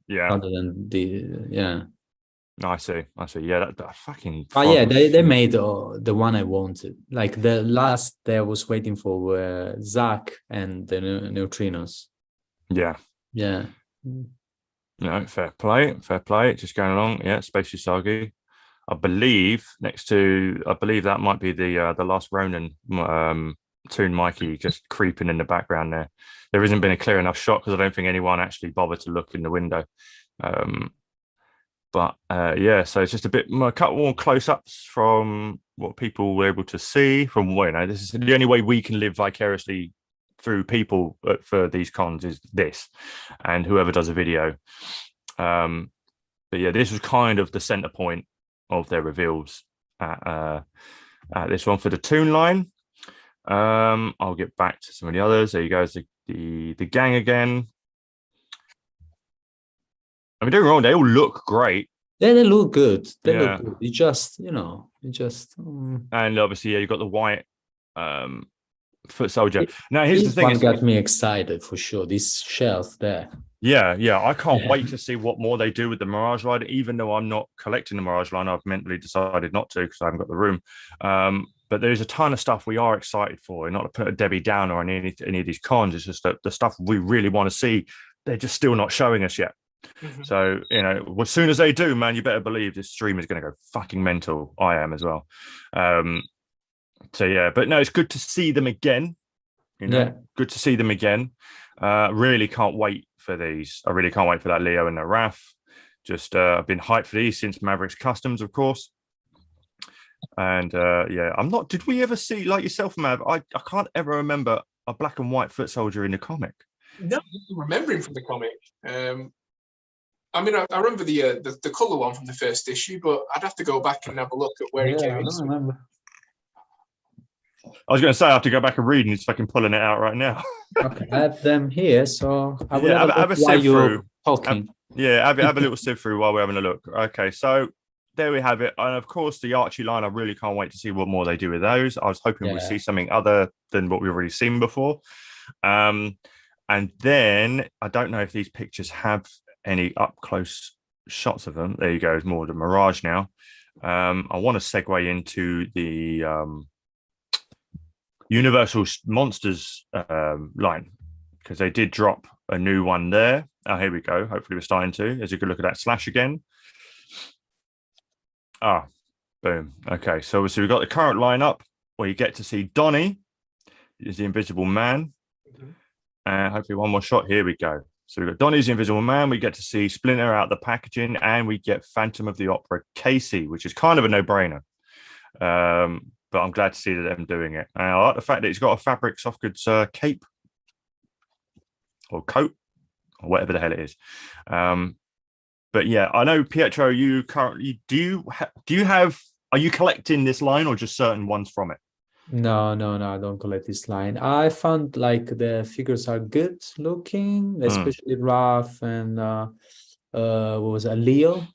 Yeah. Other than No, I see. Yeah, that fucking. They made the one I wanted. Like the last that I was waiting for were Zack and the neutrinos. Yeah. No, fair play. Just going along. Yeah, Space Usagi. I believe that might be the last Ronin Toon Mikey just creeping in the background there. There hasn't been a clear enough shot because I don't think anyone actually bothered to look in the window. So it's just a bit more close-ups from what people were able to see from this is the only way we can live vicariously through people for these cons is this, and whoever does a video. But yeah, this was kind of the center point of their reveals at this one for the Toon line. I'll get back to some of the others. There you go, the gang again. I mean, don't get me wrong, they all look great. Yeah, they look good. Look good. It just, and obviously, you've got the white foot soldier. Now, here's the thing: one got me excited for sure. This shelf there. Yeah, I can't wait to see what more they do with the Mirage line. Even though I'm not collecting the Mirage line, I've mentally decided not to because I haven't got the room. But there's a ton of stuff we are excited for, and not to put a Debbie down or any of these cons. It's just that the stuff we really want to see, they're just still not showing us yet. Mm-hmm. So, as soon as they do, man, you better believe this stream is going to go fucking mental. I am as well. So yeah, but no, it's good to see them again. Good to see them again. Really can't wait for these. I really can't wait for that Leo and the Raph. Just I've been hyped for these since Mavericks Customs, of course. And I'm not. Did we ever see, like yourself, Mav? I can't ever remember a black and white foot soldier in the comic. No, I remember him from the comic. I mean, I remember the color one from the first issue, but I'd have to go back and have a look at where he came in. I don't remember. I was going to say I have to go back and read, and he's fucking pulling it out right now. Okay, I have them here, so I will have a sieve through. Talking. Have a little sieve through while we're having a look. Okay, so there we have it, and of course the Archie line. I really can't wait to see what more they do with those. I was hoping we'd see something other than what we've already seen before. And then I don't know if these pictures have any up close shots of them. There you go. It's more the Mirage now. I want to segue into the Universal Monsters line because they did drop a new one there. Oh, here we go. Hopefully we're starting to. There's a good look at that Slash again. Boom. Okay, so obviously we've got the current lineup where you get to see Donnie is the Invisible Man. Mm-hmm. And hopefully one more shot. Here we go. So we've got Donnie's the Invisible Man. We get to see Splinter out the packaging, and we get Phantom of the Opera Casey, which is kind of a no-brainer. but I'm glad to see them doing it. And I like the fact that it's got a fabric soft goods cape or coat or whatever the hell it is. But yeah, I know, Pietro, you currently are you collecting this line or just certain ones from it? No, I don't collect this line. I found like the figures are good looking, especially Raph and what was it, Leo.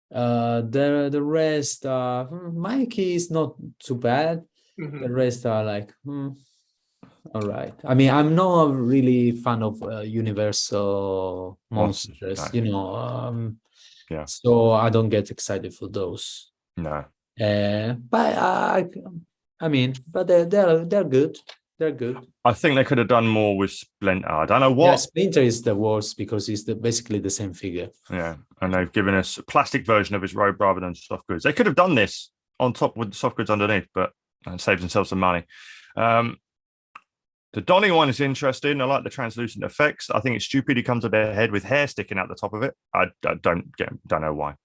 The rest, Mikey is not too bad. The rest are like, all right. I mean, I'm not really fan of Universal monsters, No. Yeah. So I don't get excited for those. No. But I mean, but they're good. They're good. I think they could have done more with Splinter. I don't know what. Yeah, Splinter is the worst because it's basically the same figure. Yeah, and they've given us a plastic version of his robe rather than soft goods. They could have done this on top with soft goods underneath, but and saved themselves some money. The Donny one is interesting. I like the translucent effects. I think it's stupid he comes with a head with hair sticking out the top of it. I don't know why.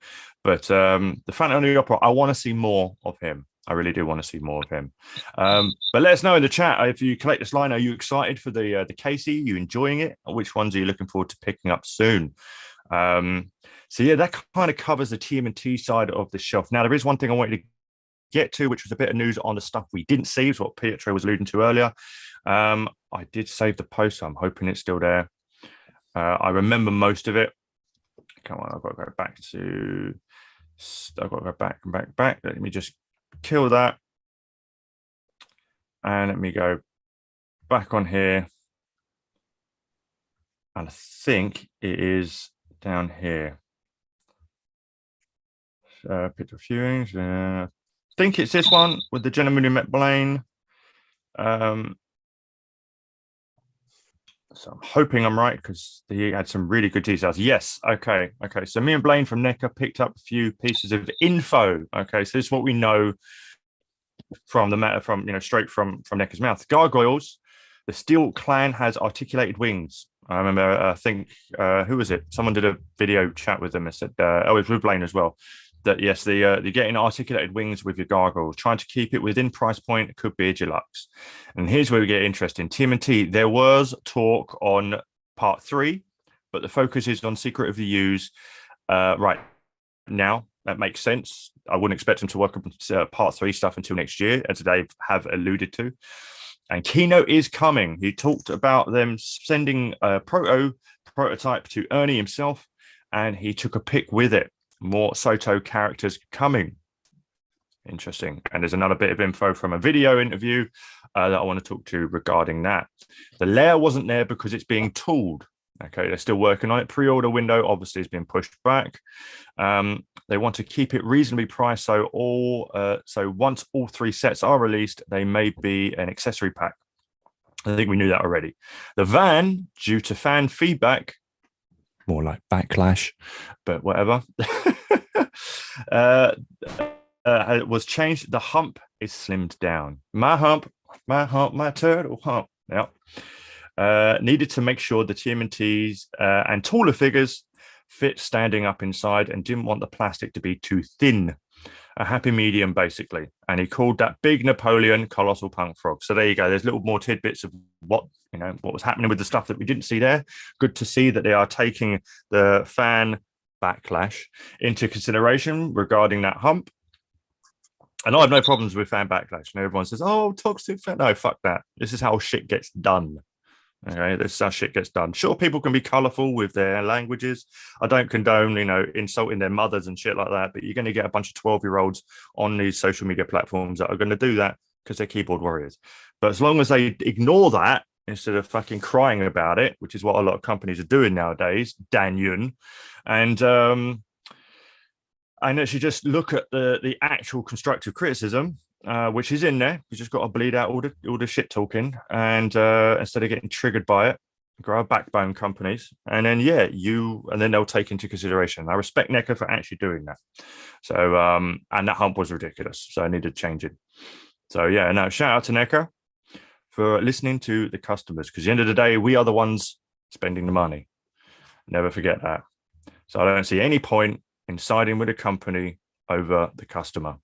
But the Phantom of the Opera, I want to see more of him. I really do want to see more of him. But let us know in the chat if you collect this line. Are you excited for the Casey? Are you enjoying it? Or which ones are you looking forward to picking up soon? So yeah, that kind of covers the TMNT side of the shelf. Now there is one thing I wanted to get to, which was a bit of news on the stuff we didn't see, is what Pietro was alluding to earlier. I did save the post, so I'm hoping it's still there. I remember most of it. Come on, I've got to go back to. I've got to go back. Let me just kill that, and let me go back on here. And I think it is down here. Picture of viewings. I think it's this one with the gentleman who met Blaine. So I'm hoping I'm right because he had some really good details. Yes. Okay. So me and Blaine from NECA picked up a few pieces of info. Okay. So this is what we know from the matter, from straight from NECA's mouth. Gargoyles. The Steel Clan has articulated wings. I remember, I think, who was it? Someone did a video chat with them and said, it was with Blaine as well, that yes, they're getting articulated wings with your gargoyles, trying to keep it within price point. It could be a deluxe. And here's where we get interesting. TMNT, there was talk on part 3, but the focus is on Secret of the Use right now. That makes sense. I wouldn't expect them to work on part 3 stuff until next year, as they have alluded to. And Keynote is coming. He talked about them sending a prototype to Ernie himself, and he took a pic with it. More Soto characters coming. Interesting. And there's another bit of info from a video interview that I want to talk to regarding that. The layer wasn't there because it's being tooled. Okay, they're still working on it. Pre-order window obviously has been pushed back. They want to keep it reasonably priced, so once all 3 sets are released, they may be an accessory pack. I think we knew that already. The van, due to fan feedback, more like backlash, but whatever, was changed. The hump is slimmed down. My hump, my turtle hump. Yeah. Needed to make sure the TMNTs and taller figures fit standing up inside, and didn't want the plastic to be too thin. A happy medium, basically. And he called that Big Napoleon Colossal Punk Frog. So there you go. There's little more tidbits of what was happening with the stuff that we didn't see there. Good to see that they are taking the fan backlash into consideration regarding that hump. And I have no problems with fan backlash. And everyone says, "Oh, toxic fan." No, fuck that. This is how shit gets done. Okay, this is how shit gets done. Sure, people can be colourful with their languages. I don't condone, insulting their mothers and shit like that, but you're going to get a bunch of 12-year-olds on these social media platforms that are going to do that because they're keyboard warriors. But as long as they ignore that instead of fucking crying about it, which is what a lot of companies are doing nowadays, Dan Yun, and actually just look at the actual constructive criticism, which is in there. You just got to bleed out all the shit talking, and instead of getting triggered by it, grow a backbone, companies, and then and then they'll take into consideration. I respect NECA for actually doing that. So and that hump was ridiculous, so I needed changing. So yeah, no, shout out to NECA for listening to the customers, because at the end of the day, we are the ones spending the money. Never forget that. So I don't see any point in siding with a company over the customer.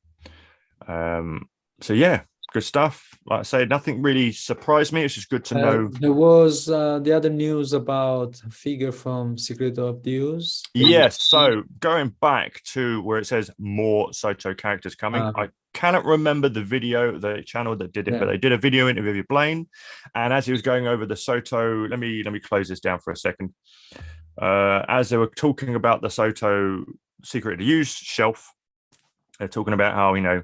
So yeah, good stuff. Like I say, nothing really surprised me. It's just good to know. There was the other news about a figure from Secret of the Use. Yes. So going back to where it says more Soto characters coming, I cannot remember the video, the channel that did it, but they did a video interview with Blaine, and as he was going over the Soto, let me close this down for a second. As they were talking about the Soto Secret of the Use shelf, they're talking about how, you know,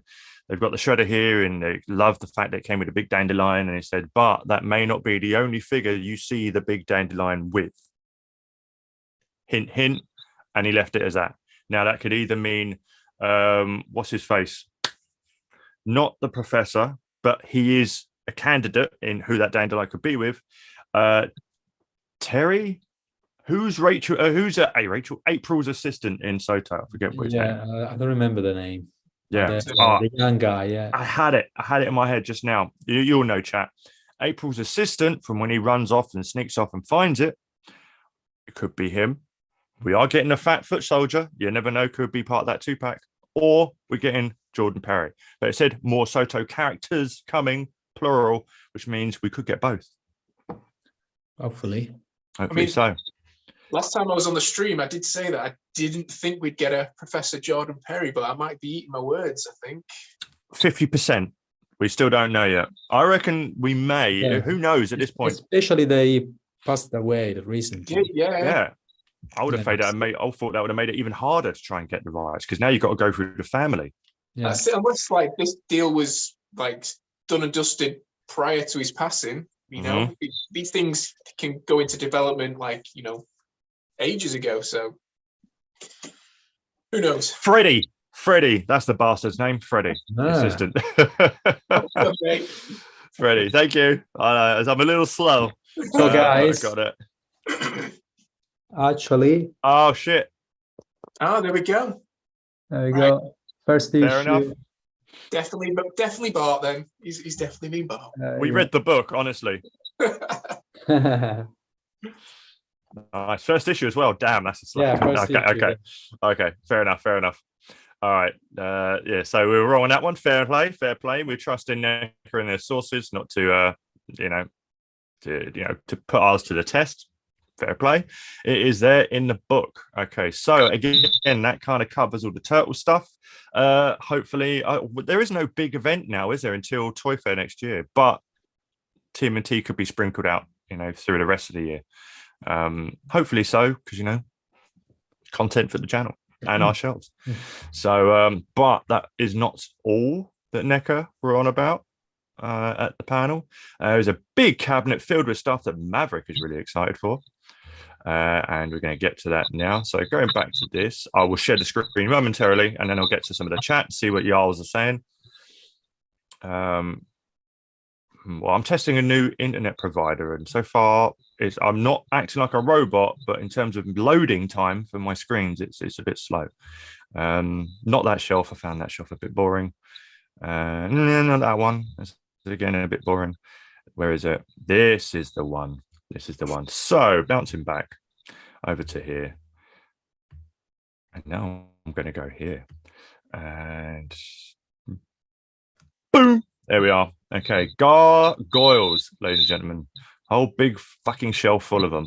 they've got the shredder here and they love the fact that it came with a big dandelion. And he said, but that may not be the only figure you see the big dandelion with. Hint, hint. And he left it as that. Now, that could either mean, what's his face? Not the professor, but he is a candidate in who that dandelion could be with. Terry? Who's Rachel? April's assistant in Soto. I forget what his name. I don't remember the name. Yeah, the young guy. Yeah, I had it in my head just now. You'll know, chat. April's assistant from when he runs off and sneaks off and finds it. It could be him. We are getting a fat foot soldier. You never know. Could be part of that 2-pack, or we're getting Jordan Perry. But it said more Soto characters coming, plural, which means we could get both. Hopefully so. Last time I was on the stream, I did say that I didn't think we'd get a Professor Jordan Perry, but I might be eating my words, I think. 50%. We still don't know yet. I reckon we may. Yeah. Who knows at this point? Especially they passed away recently. Yeah. I would have I thought that would have made it even harder to try and get the rights, because now you've got to go through the family. Yeah. Unless like this deal was like done and dusted prior to his passing, you know, these things can go into development like, you know, ages ago. So who knows? Freddie, that's the bastard's name. Freddie, assistant. Okay. Freddie, thank you. I'm a little slow. So guys, I got it. Actually, oh shit. There we go. There we go. First issue. Fair enough. Definitely bought then. He's definitely been bought. We read the book, honestly. Nice. First issue as well. Damn, that's a slap. Yeah, okay. Fair enough. All right. So we were wrong on that one. Fair play. We're trusting Necker and their sources not to to put ours to the test. Fair play. It is there in the book. Okay, so again, that kind of covers all the turtle stuff. Hopefully, there is no big event now, is there, until Toy Fair next year? But TMNT could be sprinkled out, through the rest of the year. Hopefully so, because content for the channel and our shelves. So, but that is not all that Necker were on about at the panel. There's a big cabinet filled with stuff that Maverick is really excited for. And we're going to get to that now. So going back to this, I will share the screen momentarily, and then I'll get to some of the chat, see what y'all are saying. Well, I'm testing a new internet provider, and so far I'm not acting like a robot, but in terms of loading time for my screens, it's a bit slow. Not that shelf. I found that shelf a bit boring. Not that one. It's again a bit boring. Where is it? This is the one. So bouncing back over to here, and now I'm going to go here, and boom, there we are. Okay, gargoyles, ladies and gentlemen, whole big fucking shelf full of them,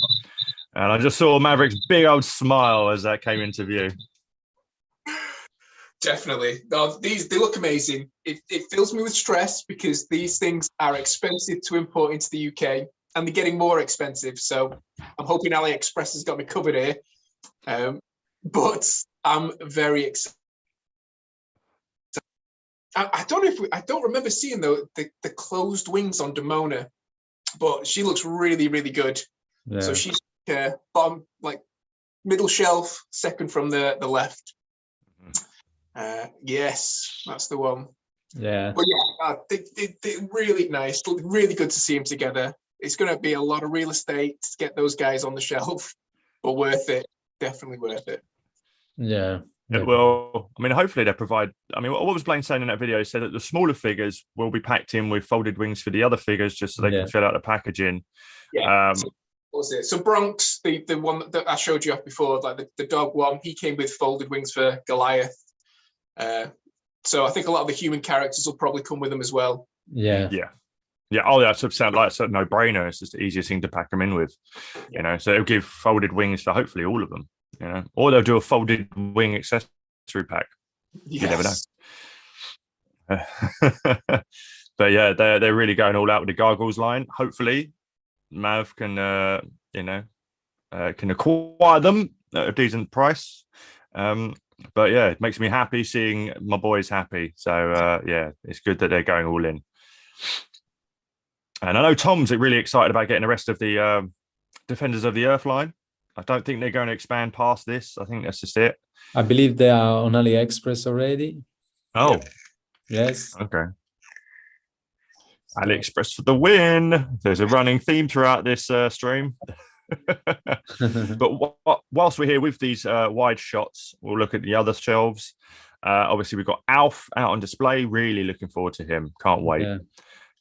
and I just saw Maverick's big old smile as that came into view. Definitely. They look amazing. It fills me with stress because these things are expensive to import into the UK. And they're getting more expensive. So I'm hoping AliExpress has got me covered here. But I'm very excited. I don't remember seeing the closed wings on Demona, but she looks really, really good. Yeah. So she's bottom, like middle shelf, second from the left. Yes, that's the one. Yeah. But yeah, they're really nice. Really good to see them together. It's going to be a lot of real estate to get those guys on the shelf, but worth it. Definitely worth it. Yeah. Well, I mean, hopefully they provide. I mean, what was Blaine saying in that video? He said that the smaller figures will be packed in with folded wings for the other figures, just so they can fill out the packaging. Yeah. What was it? So Bronx, the one that I showed you off before, like the dog one, he came with folded wings for Goliath. So I think a lot of the human characters will probably come with them as well. Yeah. Yeah. Oh, that sort of sound like a no-brainer. It's just the easiest thing to pack them in with, you know. So it'll give folded wings for hopefully all of them, you know. Or they'll do a folded wing accessory pack. Yes. You never know. But yeah, they're really going all out with the gargoyles line. Hopefully, Mav can can acquire them at a decent price. But yeah, it makes me happy seeing my boys happy. So yeah, it's good that they're going all in. And I know Tom's really excited about getting the rest of the Defenders of the Earth line. I don't think they're going to expand past this. I think that's just it. I believe they are on AliExpress already. Oh, yes. Okay. AliExpress for the win. There's a running theme throughout this stream. But whilst we're here with these wide shots, we'll look at the other shelves. Obviously, we've got Alf out on display. Really looking forward to him. Can't wait. Yeah.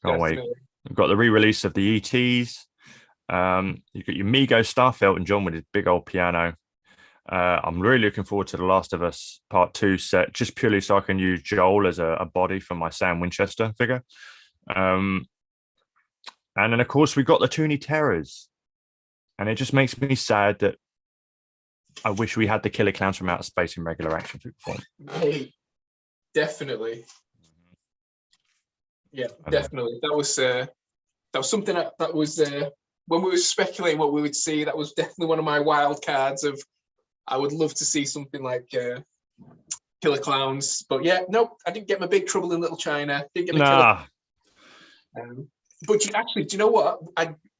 Can't wait. We've got the re-release of the ETs. You've got your Mego stuff, Elton John with his big old piano. I'm really looking forward to The Last of Us Part 2 set, just purely so I can use Joel as a body for my Sam Winchester figure. And then, of course, we've got the Toony Terrors. And it just makes me sad that I wish we had the Killer Clowns from Outer Space in regular action figure form. Hey, definitely. Yeah, definitely. That was something that was when we were speculating what we would see. That was definitely one of my wild cards of I would love to see something like Killer Clowns. But yeah, nope, I didn't get my Big Trouble in Little China. Didn't get my Killer. But do you know what?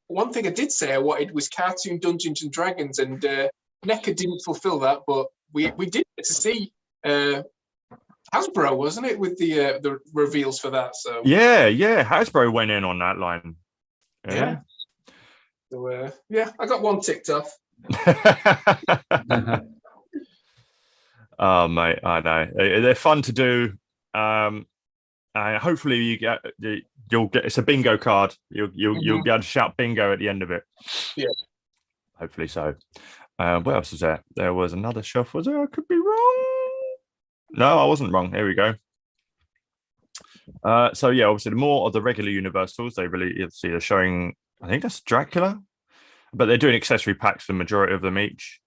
One thing I did say I wanted was cartoon Dungeons and Dragons, and NECA didn't fulfill that, but we did get to see Hasbro, wasn't it, with the reveals for that? So yeah, Hasbro went in on that line. Yeah. So yeah, I got one ticked off. Oh mate, I know they're fun to do. Hopefully you'll get it's a bingo card. You'll be able to shout bingo at the end of it. Yeah. Hopefully so. What else was there? There was another shelf. Was there? I could be wrong. No, I wasn't wrong. Here we go. So yeah, obviously the more of the regular Universals, they really see they're showing. I think that's Dracula, but they're doing accessory packs for the majority of them each.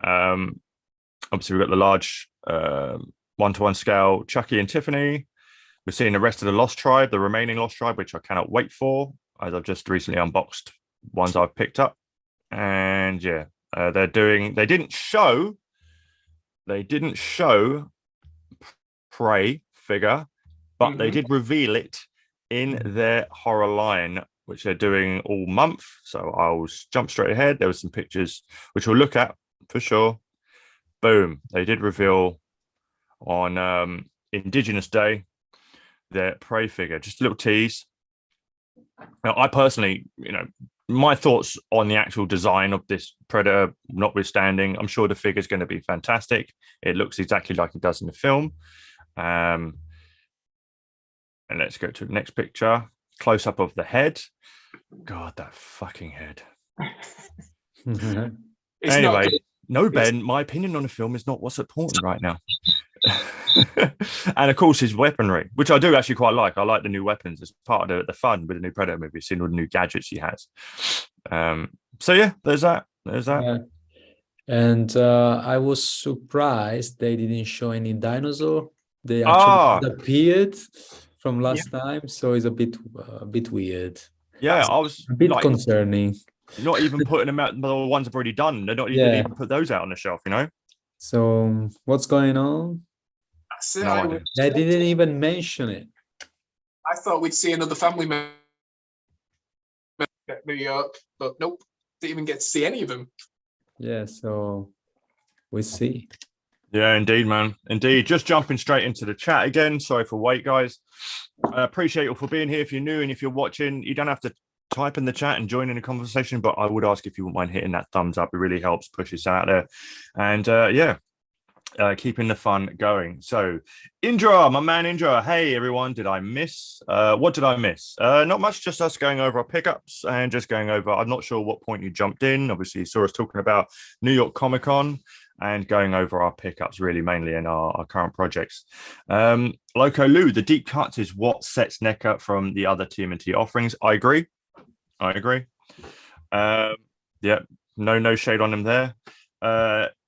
Obviously we've got the large 1-to-1 scale Chucky and Tiffany. We're seeing the rest of the Lost Tribe, the remaining Lost Tribe, which I cannot wait for, as I've just recently unboxed ones I've picked up. And yeah, they didn't show Prey figure, but they did reveal it in their horror line, which they're doing all month. So I'll jump straight ahead. There were some pictures which we'll look at for sure. Boom. They did reveal on Indigenous Day their Prey figure. Just a little tease. Now, I personally, my thoughts on the actual design of this Predator notwithstanding, I'm sure the figure is going to be fantastic. It looks exactly like it does in the film. And let's go to the next picture. Close up of the head. God, that fucking head. Anyway, no, Ben, my opinion on the film is not what's important right now. And of course his weaponry, which I do actually quite like. I like the new weapons as part of the fun with the new Predator movie, seeing all the new gadgets he has. So yeah, there's that. Yeah. And I was surprised they didn't show any dinosaur. They actually appeared from last time, so it's a bit weird. Yeah, I was a bit concerning. Not even putting them out, the ones I've already done. They're not even put those out on the shelf, So what's going on? They didn't even mention it. I thought we'd see another family member at New York, but nope, didn't even get to see any of them. Yeah, so we see. Yeah, indeed, man. Indeed. Just jumping straight into the chat again. Sorry for wait, guys. I appreciate you for being here. If you're new and if you're watching, you don't have to type in the chat and join in the conversation, but I would ask if you wouldn't mind hitting that thumbs up. It really helps push us out there. And keeping the fun going. So Indra, my man Indra, hey everyone, did I miss what did I miss? Not much, just us going over our pickups and just going over, I'm not sure what point you jumped in. Obviously you saw us talking about New York Comic Con. and going over our pickups really mainly in our current projects. Loco Lou, the deep cuts is what sets NECA from the other TMNT offerings. I agree. Yeah, no shade on him there.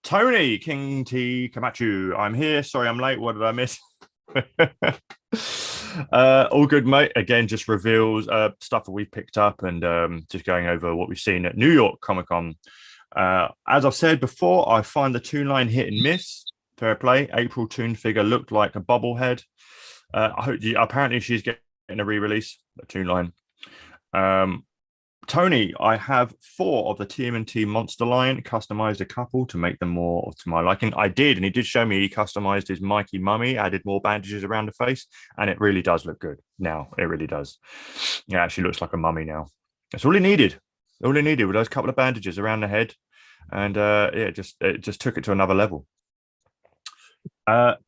Tony King T Camacho, I'm here. Sorry, I'm late. What did I miss? All good, mate. Again, just reveals stuff that we've picked up and just going over what we've seen at New York Comic Con. As I've said before, I find the toon line hit and miss. Fair play. April toon figure looked like a bobblehead. Apparently she's getting a re-release, the toon line. Tony, I have 4 of the TMNT monster line, customized a couple to make them more to my liking. I did, and he did show me he customized his Mikey mummy, added more bandages around the face, and it really does look good now. It really does. It actually looks like a mummy now. That's all he needed. All he needed were those couple of bandages around the head, and it just took it to another level.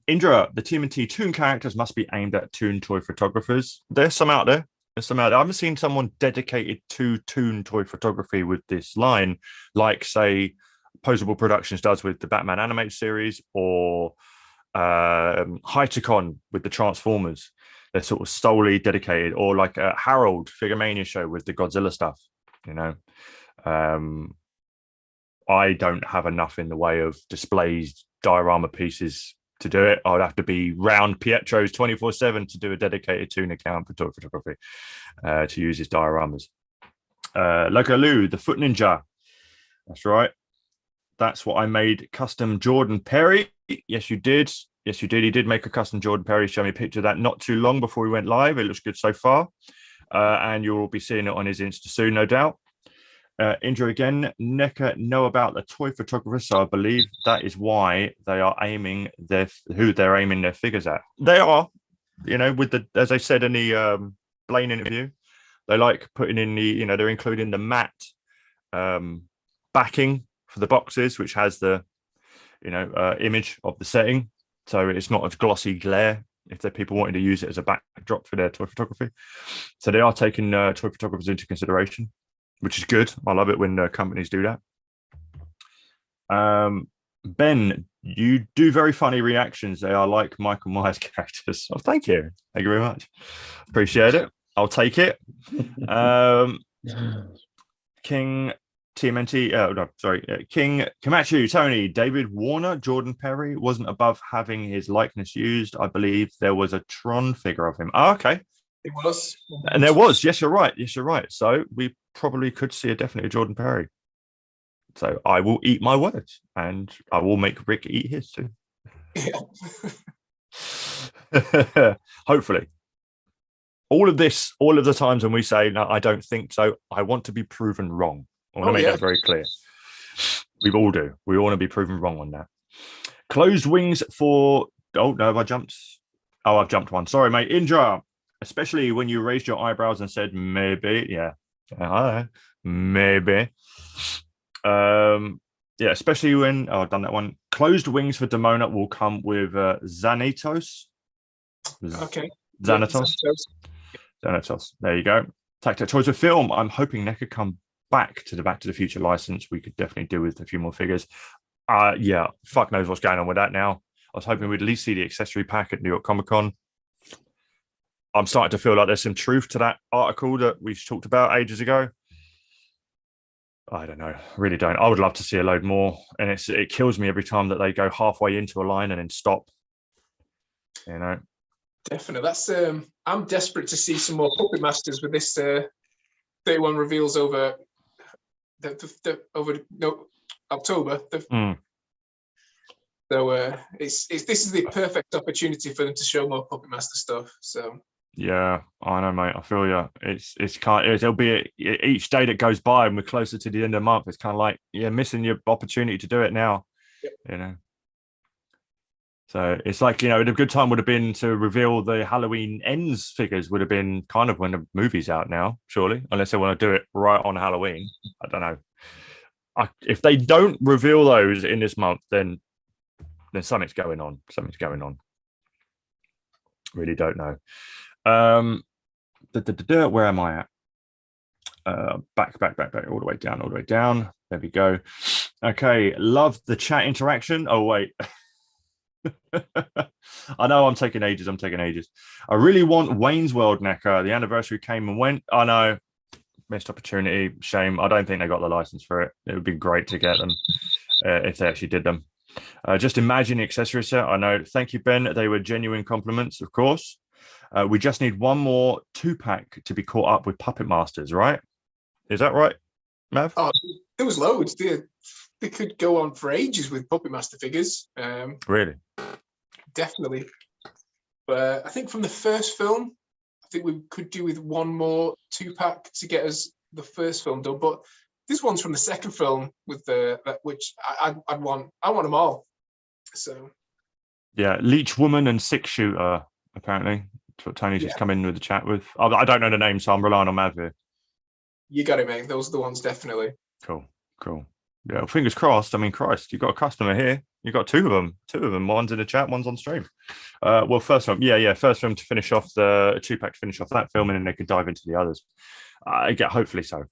Indra, the TMNT toon characters must be aimed at toon toy photographers. There's some out there. I haven't seen someone dedicated to toon toy photography with this line, like say Posable Productions does with the Batman animated series, or Hytacon with the Transformers. They're sort of solely dedicated, or like a Harold Figuremania show with the Godzilla stuff. You know, I don't have enough in the way of displays, diorama pieces to do it. I would have to be round Pietro's 24/7 to do a dedicated toon account for toy photography to use his dioramas. Loco Lou, the Foot Ninja. That's right. That's what I made custom Jordan Perry. Yes, you did. Yes, you did. He did make a custom Jordan Perry. Show me a picture of that not too long before we went live. It looks good so far. And you'll be seeing it on his Insta soon, no doubt. Indra again, NECA know about the toy photographers, so I believe that is why they are aiming who they're aiming their figures at. They are, you know, with the, as I said in the Blaine interview, they like putting in the, you know, they're including the matte backing for the boxes, which has the, you know, image of the setting, so it's not a glossy glare if the people wanting to use it as a backdrop for their toy photography. So they are taking toy photographers into consideration, which is good. I love it when companies do that. Ben, you do very funny reactions. They are like Michael Myers characters. Oh, thank you. Thank you very much. Appreciate it. I'll take it. King TMNT, King Camacho, Tony, David Warner, Jordan Perry wasn't above having his likeness used. I believe there was a Tron figure of him. Oh, okay. It was. And there was. Yes, you're right. Yes, you're right. So we probably could see definitely a Jordan Perry. So I will eat my words, and I will make Rick eat his too. Yeah. Hopefully. All of the times when we say, no, I don't think so, I want to be proven wrong. I want to make that very clear. We all do. We all want to be proven wrong on that. Closed wings for... Oh, no, have I jumped? Oh, I've jumped one. Sorry, mate. Indra. Especially when you raised your eyebrows and said, maybe. Yeah. Maybe. Yeah, especially when... Oh, I've done that one. Closed wings for Demona will come with Xanatos. Okay. Xanatos. There you go. Tactic choice of film. I'm hoping NECA come back to the Back to the Future license. We could definitely do with a few more figures. Yeah, fuck knows what's going on with that now. I was hoping we'd at least see the accessory pack at New York Comic Con. I'm starting to feel like there's some truth to that article that we talked about ages ago. I don't know. Really don't. I would love to see a load more. And it kills me every time that they go halfway into a line and then stop. You know? Definitely. That's I'm desperate to see some more Puppet Masters with this 31 reveals over October. So this is the perfect opportunity for them to show more Puppet Master stuff. So yeah, I know, mate. I feel you. It'll be each day that goes by and we're closer to the end of the month. It's kind of like missing your opportunity to do it now. Yep. You know. So it's like, a good time would have been to reveal the Halloween Ends figures would have been kind of when the movie's out now, surely, unless they want to do it right on Halloween. I don't know. If they don't reveal those in this month, then something's going on. Something's going on. Really don't know. Where am I at? Back, all the way down. There we go. Okay, love the chat interaction. Oh, wait. I know I'm taking ages. I really want Wayne's World NECA. The anniversary came and went. I know. Missed opportunity. Shame. I don't think they got the license for it. It would be great to get them if they actually did them. Just imagine the accessory set. I know. Thank you, Ben. They were genuine compliments, of course. We just need one more 2-pack to be caught up with Puppet Masters, right? Is that right, Mav? Oh, there was loads. They could go on for ages with Puppet Master figures. Really? Definitely. But I think from the first film, I think we could do with one more 2-pack to get us the first film done. But this one's from the second film with which I'd want. I want them all. So yeah, Leech Woman and 6-shooter, apparently. That's what Tony's just come in with the chat with. I don't know the name, so I'm relying on Mav here. You got it, mate. Those are the ones, definitely. Cool. Yeah, well, fingers crossed. I mean, Christ, you've got a customer here. You've got two of them. One's in the chat, one's on stream. Well, first film, first film to finish off the 2-pack to finish off that film, and then they could dive into the others. Hopefully so.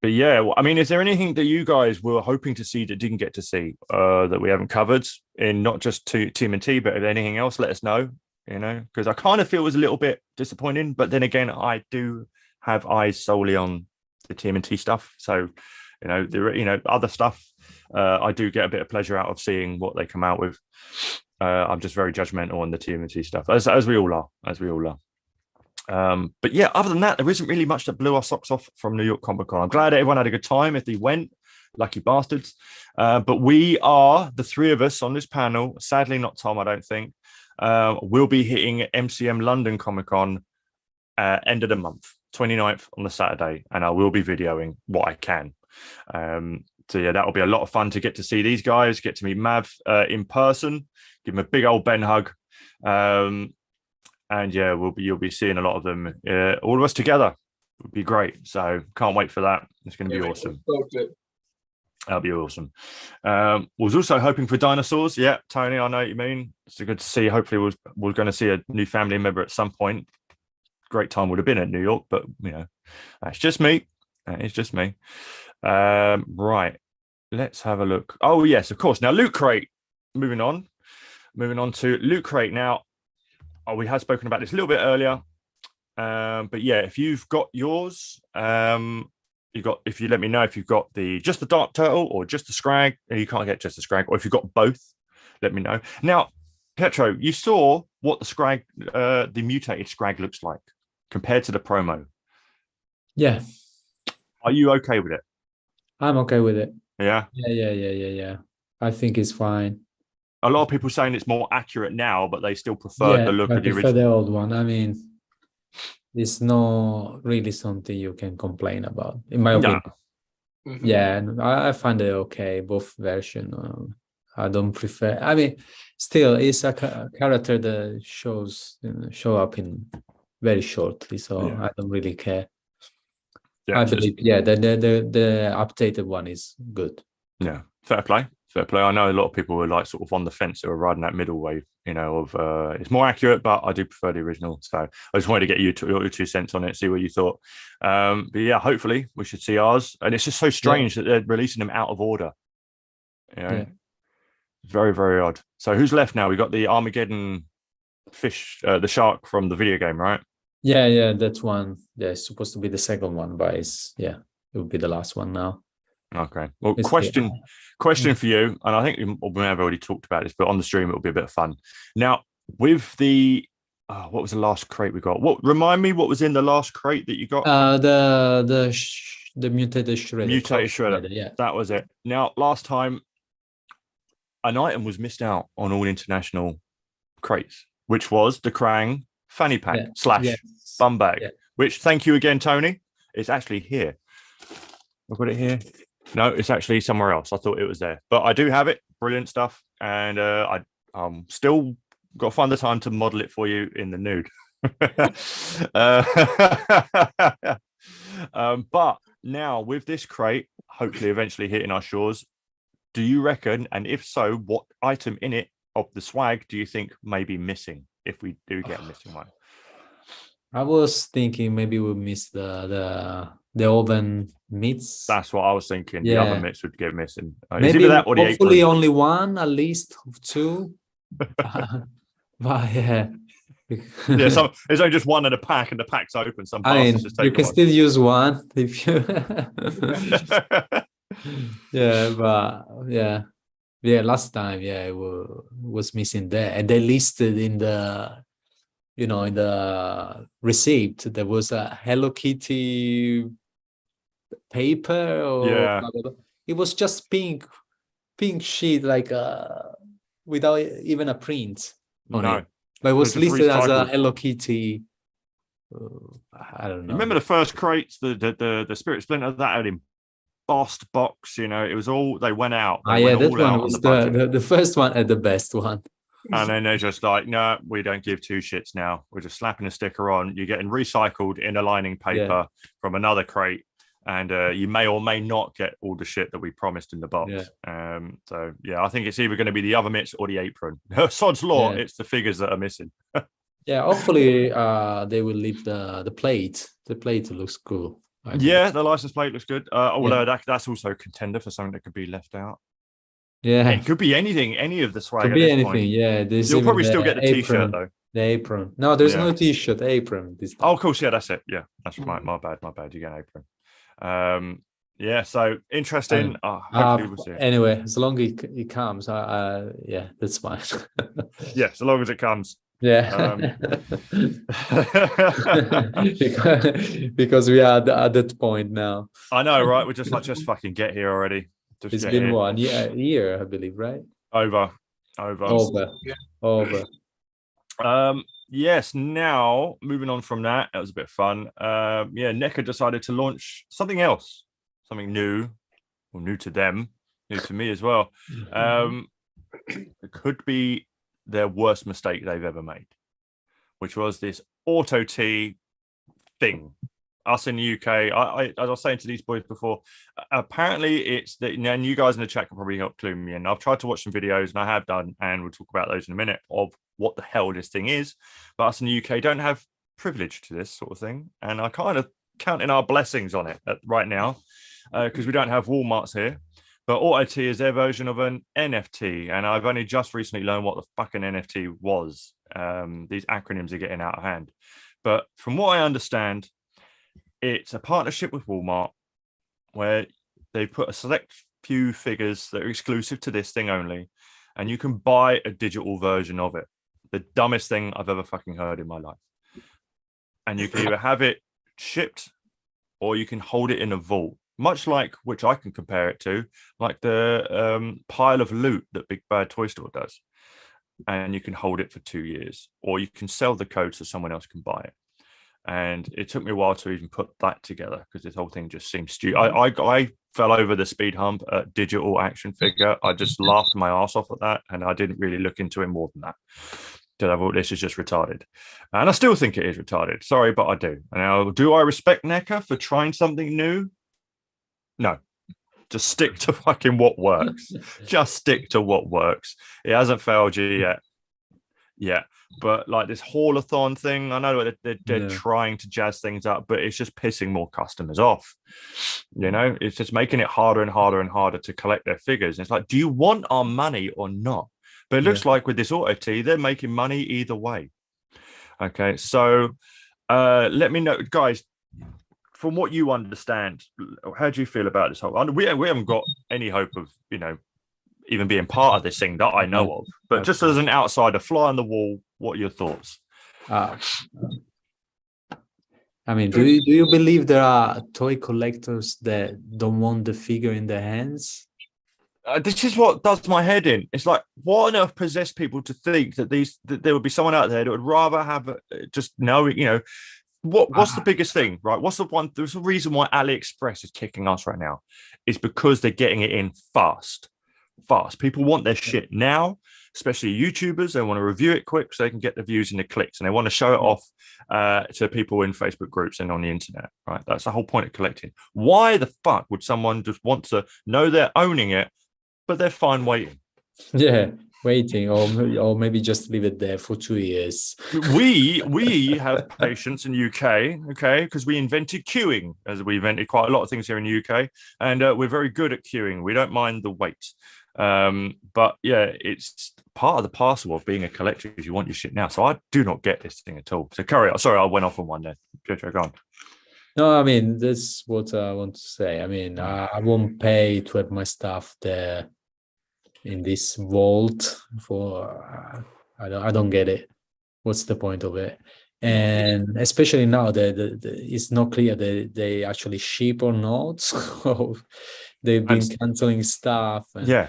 But yeah, well, I mean, is there anything that you guys were hoping to see that didn't get to see that we haven't covered in not just TMNT, but if anything else, let us know. Because I kind of feel it was a little bit disappointing, but then again, I do have eyes solely on the TMNT stuff. So, other stuff, I do get a bit of pleasure out of seeing what they come out with. I'm just very judgmental on the TMNT stuff, as we all are. But yeah, other than that, there isn't really much that blew our socks off from New York Comic Con. I'm glad everyone had a good time if they went, lucky bastards. But we are, the three of us on this panel, sadly not Tom, I don't think, we'll be hitting MCM London Comic Con end of the month, 29th on the Saturday, and I will be videoing what I can. So yeah, that'll be a lot of fun to get to see these guys, get to meet Mav in person, give him a big old Ben hug. And yeah, you'll be seeing a lot of them, all of us together. It would be great. So can't wait for that. It's going to be awesome. That'll be awesome. Was also hoping for dinosaurs. Yeah, Tony, I know what you mean. It's good to see. Hopefully, we're going to see a new family member at some point. Great time would have been at New York, but that's just me. It's just me. Right. Let's have a look. Oh yes, of course. Now Lootcrate. Moving on to Lootcrate. Now, we had spoken about this a little bit earlier, but yeah, if you've got yours, if you let me know if you've got just the Dark Turtle or just the Scrag, and you can't get just the Scrag, or if you've got both, let me know. Now, Pietro, you saw what the Scrag, the mutated Scrag looks like compared to the promo. Yeah. Are you okay with it? I'm okay with it. Yeah. Yeah. I think it's fine. A lot of people saying it's more accurate now, but they still prefer the look of the original. The old one. I mean, it's not really something you can complain about, in my opinion. Mm-hmm. Yeah, I find it okay, both versions. I don't prefer. I mean, still, it's a character that show up in very shortly, so I don't really care. Yeah, I believe, the updated one is good. Yeah, fair play. I know a lot of people were like sort of on the fence who were riding that middle wave, of it's more accurate, but I do prefer the original. So I just wanted to get your 2 cents on it, see what you thought. But yeah, hopefully we should see ours. And it's just so strange that they're releasing them out of order. Very, very odd. So who's left now? We got the Armageddon fish, the shark from the video game, right? Yeah, that's one. Yeah, it's supposed to be the second one, but it will be the last one now. Okay. Well, question for you, and I think we may have already talked about this, but on the stream it will be a bit of fun. Now, with the what was the last crate we got? Remind me what was in the last crate that you got? The mutated shredder. Mutated shredder. Yeah, that was it. Now, last time, an item was missed out on all international crates, which was the Krang fanny pack / bum bag. Yeah. Which, thank you again, Tony. It's actually here. I've got it here. No, it's actually somewhere else. I thought it was there, but I do have it. Brilliant stuff, and I still got to find the time to model it for you in the nude. But now with this crate, hopefully eventually hitting our shores, do you reckon? And if so, what item in it of the swag do you think may be missing if we do get a missing one? I was thinking maybe we'll miss the the oven mitts. That's what I was thinking. Yeah. The other mitts would get missing. Is Maybe either that or the hopefully apron? only one, at least two. But yeah. Yeah, there's only just one in a pack, and the pack's open. Some I mean, bastards just you take can one. still use one if you. Yeah, but yeah. Last time, it was missing there, and they listed in the, in the receipt there was a Hello Kitty paper or blah, blah, blah. It was just pink sheet, like without even a print on it, but it was listed as a Hello Kitty. I don't know. Remember the first crates, the Spirit Splinter, that had embossed box, it was all, they went out. That one was the first one and the best one. And then they're just like, no, we don't give two shits now. We're just slapping a sticker on. You're getting recycled inner lining paper from another crate. And you may or may not get all the shit that we promised in the box. So, I think it's either going to be the other mitts or the apron. Sod's law, it's the figures that are missing. Hopefully they will leave the plate. The plate looks cool. The license plate looks good. Although that's also a contender for something that could be left out. Yeah, it could be anything, any of the swag. Could be anything. Point. You'll probably still get the t-shirt though. The apron. No, there's no t-shirt. Apron. This time. Oh, of course. Yeah, that's it. Yeah, that's right. My bad. You get an apron. So interesting. Hopefully we'll see it. Anyway, as long as it comes, that's fine. So long as it comes. Because we are at that point now. I know, right? We're just fucking get here already. It's been 1 year, I believe, right? Over. Yes. Now moving on from that, was a bit of fun. Nycc decided to launch something else, something new, or new to them, new to me as well. It could be their worst mistake they've ever made, which was this auto T thing. Us in the UK, I as I was saying to these boys before, apparently it's that, and you guys in the chat can probably help clue me in. I've tried to watch some videos, and I have done, and we'll talk about those in a minute, of what the hell this thing is. But us in the UK don't have privilege to this sort of thing, and I kind of counting our blessings on it right now, because we don't have Walmarts here. But Auto T is their version of an NFT, and I've only just recently learned what the fucking NFT was. These acronyms are getting out of hand. But from what I understand, it's a partnership with Walmart where they put a select few figures that are exclusive to this thing only, and you can buy a digital version of it. The dumbest thing I've ever fucking heard in my life. And you can either have it shipped or you can hold it in a vault. Much like, which I can compare it to, like the pile of loot that Big Bad Toy Store does. And you can hold it for 2 years, or you can sell the code so someone else can buy it. And it took me a while to even put that together, because this whole thing just seems stupid. I fell over the speed hump at digital action figure. I just laughed my ass off at that, and I didn't really look into it more than that. I thought this is just retarded, and I still think it is retarded. Sorry, but I do. Now, do I respect Nycc for trying something new? No, just stick to fucking what works. Just stick to what works. It hasn't failed you yet. Yeah, but like this haulathon thing, I know they're trying to jazz things up, but it's just pissing more customers off. It's just making it harder and harder and harder to collect their figures. And it's like, do you want our money or not? But it looks like with this Auto T, they're making money either way. Okay, so let me know, guys, from what you understand, how do you feel about this whole? We haven't got any hope of, even being part of this thing that I know of. But just as an outsider, fly on the wall, what are your thoughts? I mean, do you believe there are toy collectors that don't want the figure in their hands? This is what does my head in. It's like, what on earth possessed people to think that there would be someone out there that would rather have just knowing, what's the biggest thing, right? There's a reason why AliExpress is kicking us right now. It's because they're getting it in fast. People want their shit now, especially YouTubers. They want to review it quick so they can get the views and the clicks, and they want to show it off to people in Facebook groups and on the internet, right? That's the whole point of collecting. Why the fuck would someone just want to know they're owning it, but they're fine waiting? Yeah, waiting, or maybe just leave it there for 2 years. We have patience in UK, okay, because we invented queuing, as we invented quite a lot of things here in the UK, and we're very good at queuing. We don't mind the wait. But yeah, it's part of the parcel of being a collector is you want your shit now. So I do not get this thing at all. So carry on. Sorry, I went off on one there. Pietro, go on. No, I mean, that's what I want to say. I mean, I won't pay to have my stuff there in this vault for I don't get it. What's the point of it? And especially now that it's not clear that they actually ship or not. So they've been canceling stuff. And, yeah.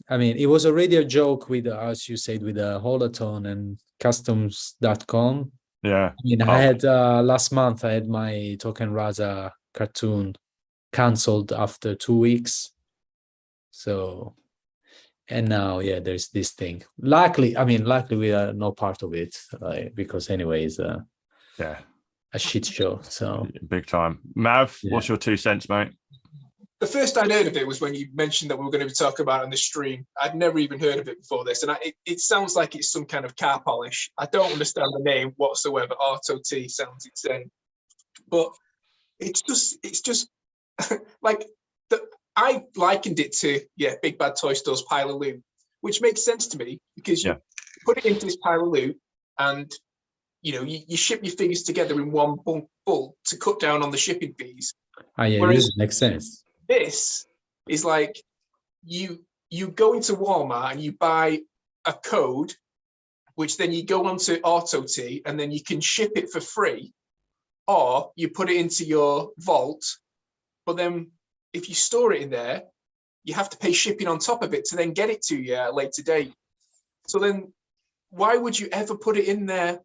I mean, it was already a joke with, as you said, with Holoton and customs.com. Yeah. I mean, I had last month, I had my Token Raza cartoon canceled after 2 weeks. So, and now, yeah, there's this thing. Luckily we are not part of it, because anyways, yeah, a shit show. So big time. Mav, what's your 2 cents, mate? The first I'd heard of it was when you mentioned that we were going to be talking about it on the stream. I'd never even heard of it before this, and it sounds like it's some kind of car polish. I don't understand the name whatsoever. Auto T sounds insane, but it's just like I likened it to Big Bad Toy Store's pile of loot, which makes sense to me because you put it into this pile of loot, and you ship your figures together in one bulk to cut down on the shipping fees. This makes sense. This is like you go into Walmart and you buy a code, which then you go onto Auto T and then you can ship it for free, or you put it into your vault. But then if you store it in there, you have to pay shipping on top of it to then get it to you at a later date. So then why would you ever put it in there?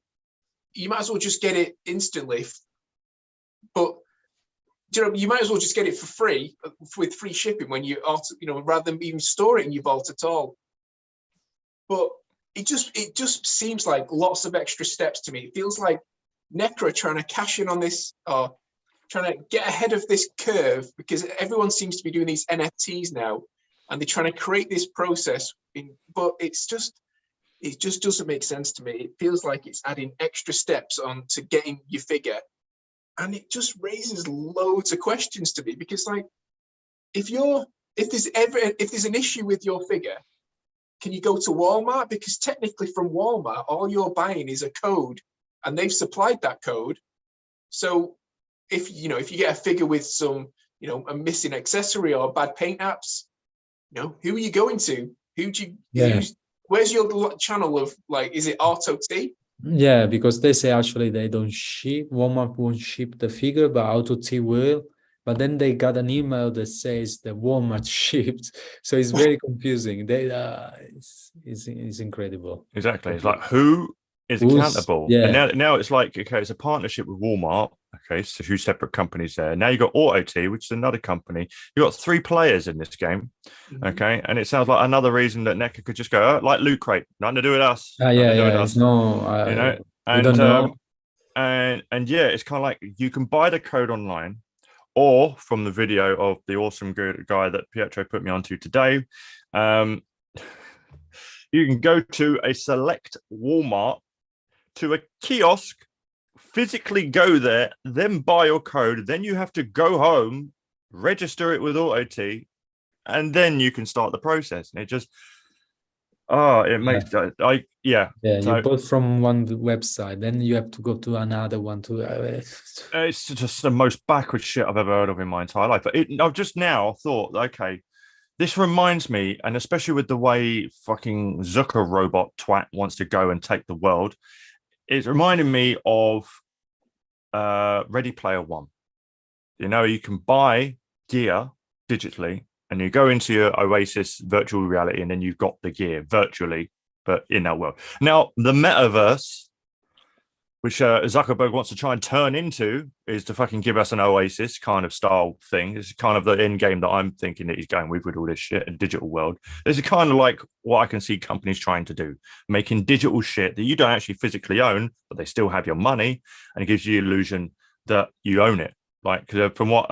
You might as well just get it instantly. But you might as well just get it for free with free shipping when rather than even store it in your vault at all. But it just seems like lots of extra steps to me. It feels like NECA are trying to cash in on this, or trying to get ahead of this curve, because everyone seems to be doing these NFTs now, and they're trying to create this process. But it just doesn't make sense to me. It feels like it's adding extra steps on to getting your figure. And it just raises loads of questions to me, because like if there's an issue with your figure, can you go to Walmart? Because technically from Walmart, all you're buying is a code, and they've supplied that code. So if you get a figure with some, a missing accessory or bad paint apps, who are you going to? Where's your channel of, like, is it Auto T? Yeah, because they say actually they don't ship, Walmart won't ship the figure, but Auto T will. But then they got an email that says the Walmart shipped, so it's very confusing. It's incredible. Exactly. It's like, who's accountable? Yeah. And now it's like, okay, it's a partnership with Walmart. Okay, so 2 separate companies there. Now you got Auto T, which is another company. You got 3 players in this game. Okay, and it sounds like another reason that NECA could just go, like Lootcrate, nothing to do with us. It's no, we don't know. And yeah, it's kind of like you can buy the code online, or from the video of the awesome guy that Pietro put me onto today, you can go to a select Walmart, to a kiosk, physically go there, then buy your code. Then you have to go home, register it with Auto T, and then you can start the process. And it just, it makes So, you bought from one website, then you have to go to another one to. It's just the most backward shit I've ever heard of in my entire life. But I've just now thought, okay, this reminds me, and especially with the way fucking Zucker robot twat wants to go and take the world, it's reminding me of Ready Player One. You can buy gear digitally, and you go into your Oasis virtual reality, and then you've got the gear virtually, but in that world. Now, the metaverse, which Zuckerberg wants to try and turn into, is to fucking give us an Oasis kind of style thing. It's kind of the end game that I'm thinking that he's going with all this shit, a digital world. This is kind of like what I can see companies trying to do, making digital shit that you don't actually physically own, but they still have your money, and it gives you the illusion that you own it. Like, from what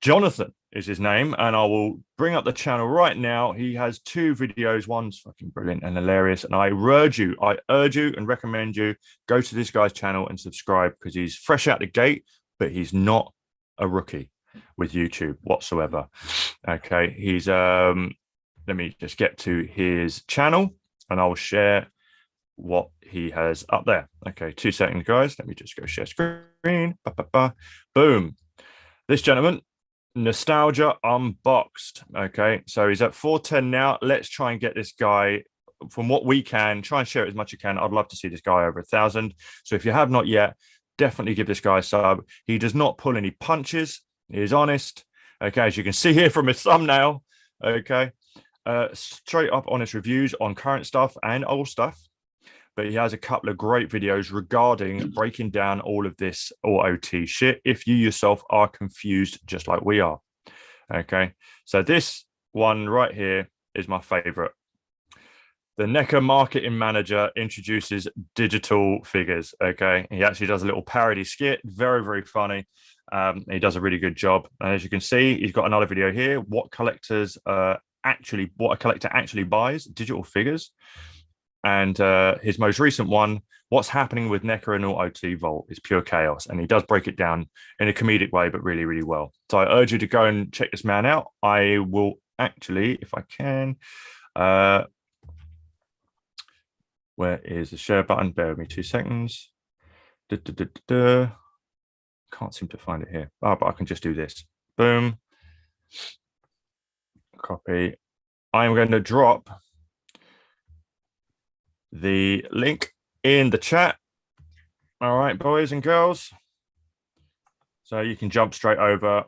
Jonathan is his name, and I will bring up the channel right now. He has 2 videos. One's fucking brilliant and hilarious, and I urge you and recommend you go to this guy's channel and subscribe, because he's fresh out the gate, but he's not a rookie with YouTube whatsoever. Okay, he's let me just get to his channel and I'll share what he has up there. Okay, 2 seconds, guys. Let me just go share screen. Boom. This gentleman, Nostalgia Unboxed. Okay, so he's at 410 now. Let's try and get this guy, from what we can, try and share it as much as you can. I'd love to see this guy over 1,000. So if you have not yet, definitely give this guy a sub. He does not pull any punches. He is honest. Okay, as you can see here from his thumbnail. Okay, straight up honest reviews on current stuff and old stuff. But he has a couple of great videos regarding breaking down all of this OT shit if you yourself are confused just like we are. Okay, so this one right here is my favorite. The Nycc marketing manager introduces digital figures. Okay, he actually does a little parody skit, very, very funny. He does a really good job. And as you can see, he's got another video here. What a collector actually buys, digital figures. And his most recent one, what's happening with Nycc and OT Vault, is pure chaos. And he does break it down in a comedic way, but really, really well. So I urge you to go and check this man out. I will actually, if I can, where is the share button? Bear with me 2 seconds. Can't seem to find it here. Oh, but I can just do this. Boom. Copy. I'm going to drop the link in the chat. All right, boys and girls. So you can jump straight over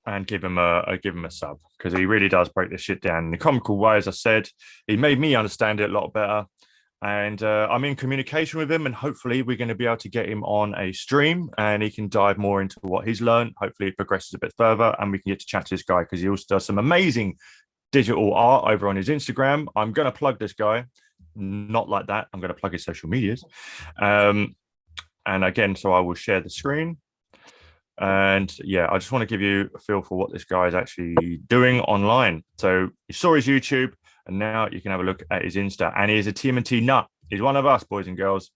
and give him a sub, because he really does break this shit down in a comical way. As I said, he made me understand it a lot better, and I'm in communication with him, and hopefully we're going to be able to get him on a stream and he can dive more into what he's learned. Hopefully it progresses a bit further and we can get to chat to this guy, because he also does some amazing digital art over on his Instagram. I'm going to plug this guy, not like that. I'm going to plug his social medias. And again, so I will share the screen. And yeah, I just want to give you a feel for what this guy is actually doing online. So you saw his YouTube, and now you can have a look at his Insta. And he is a TMNT nut. He's one of us, boys and girls.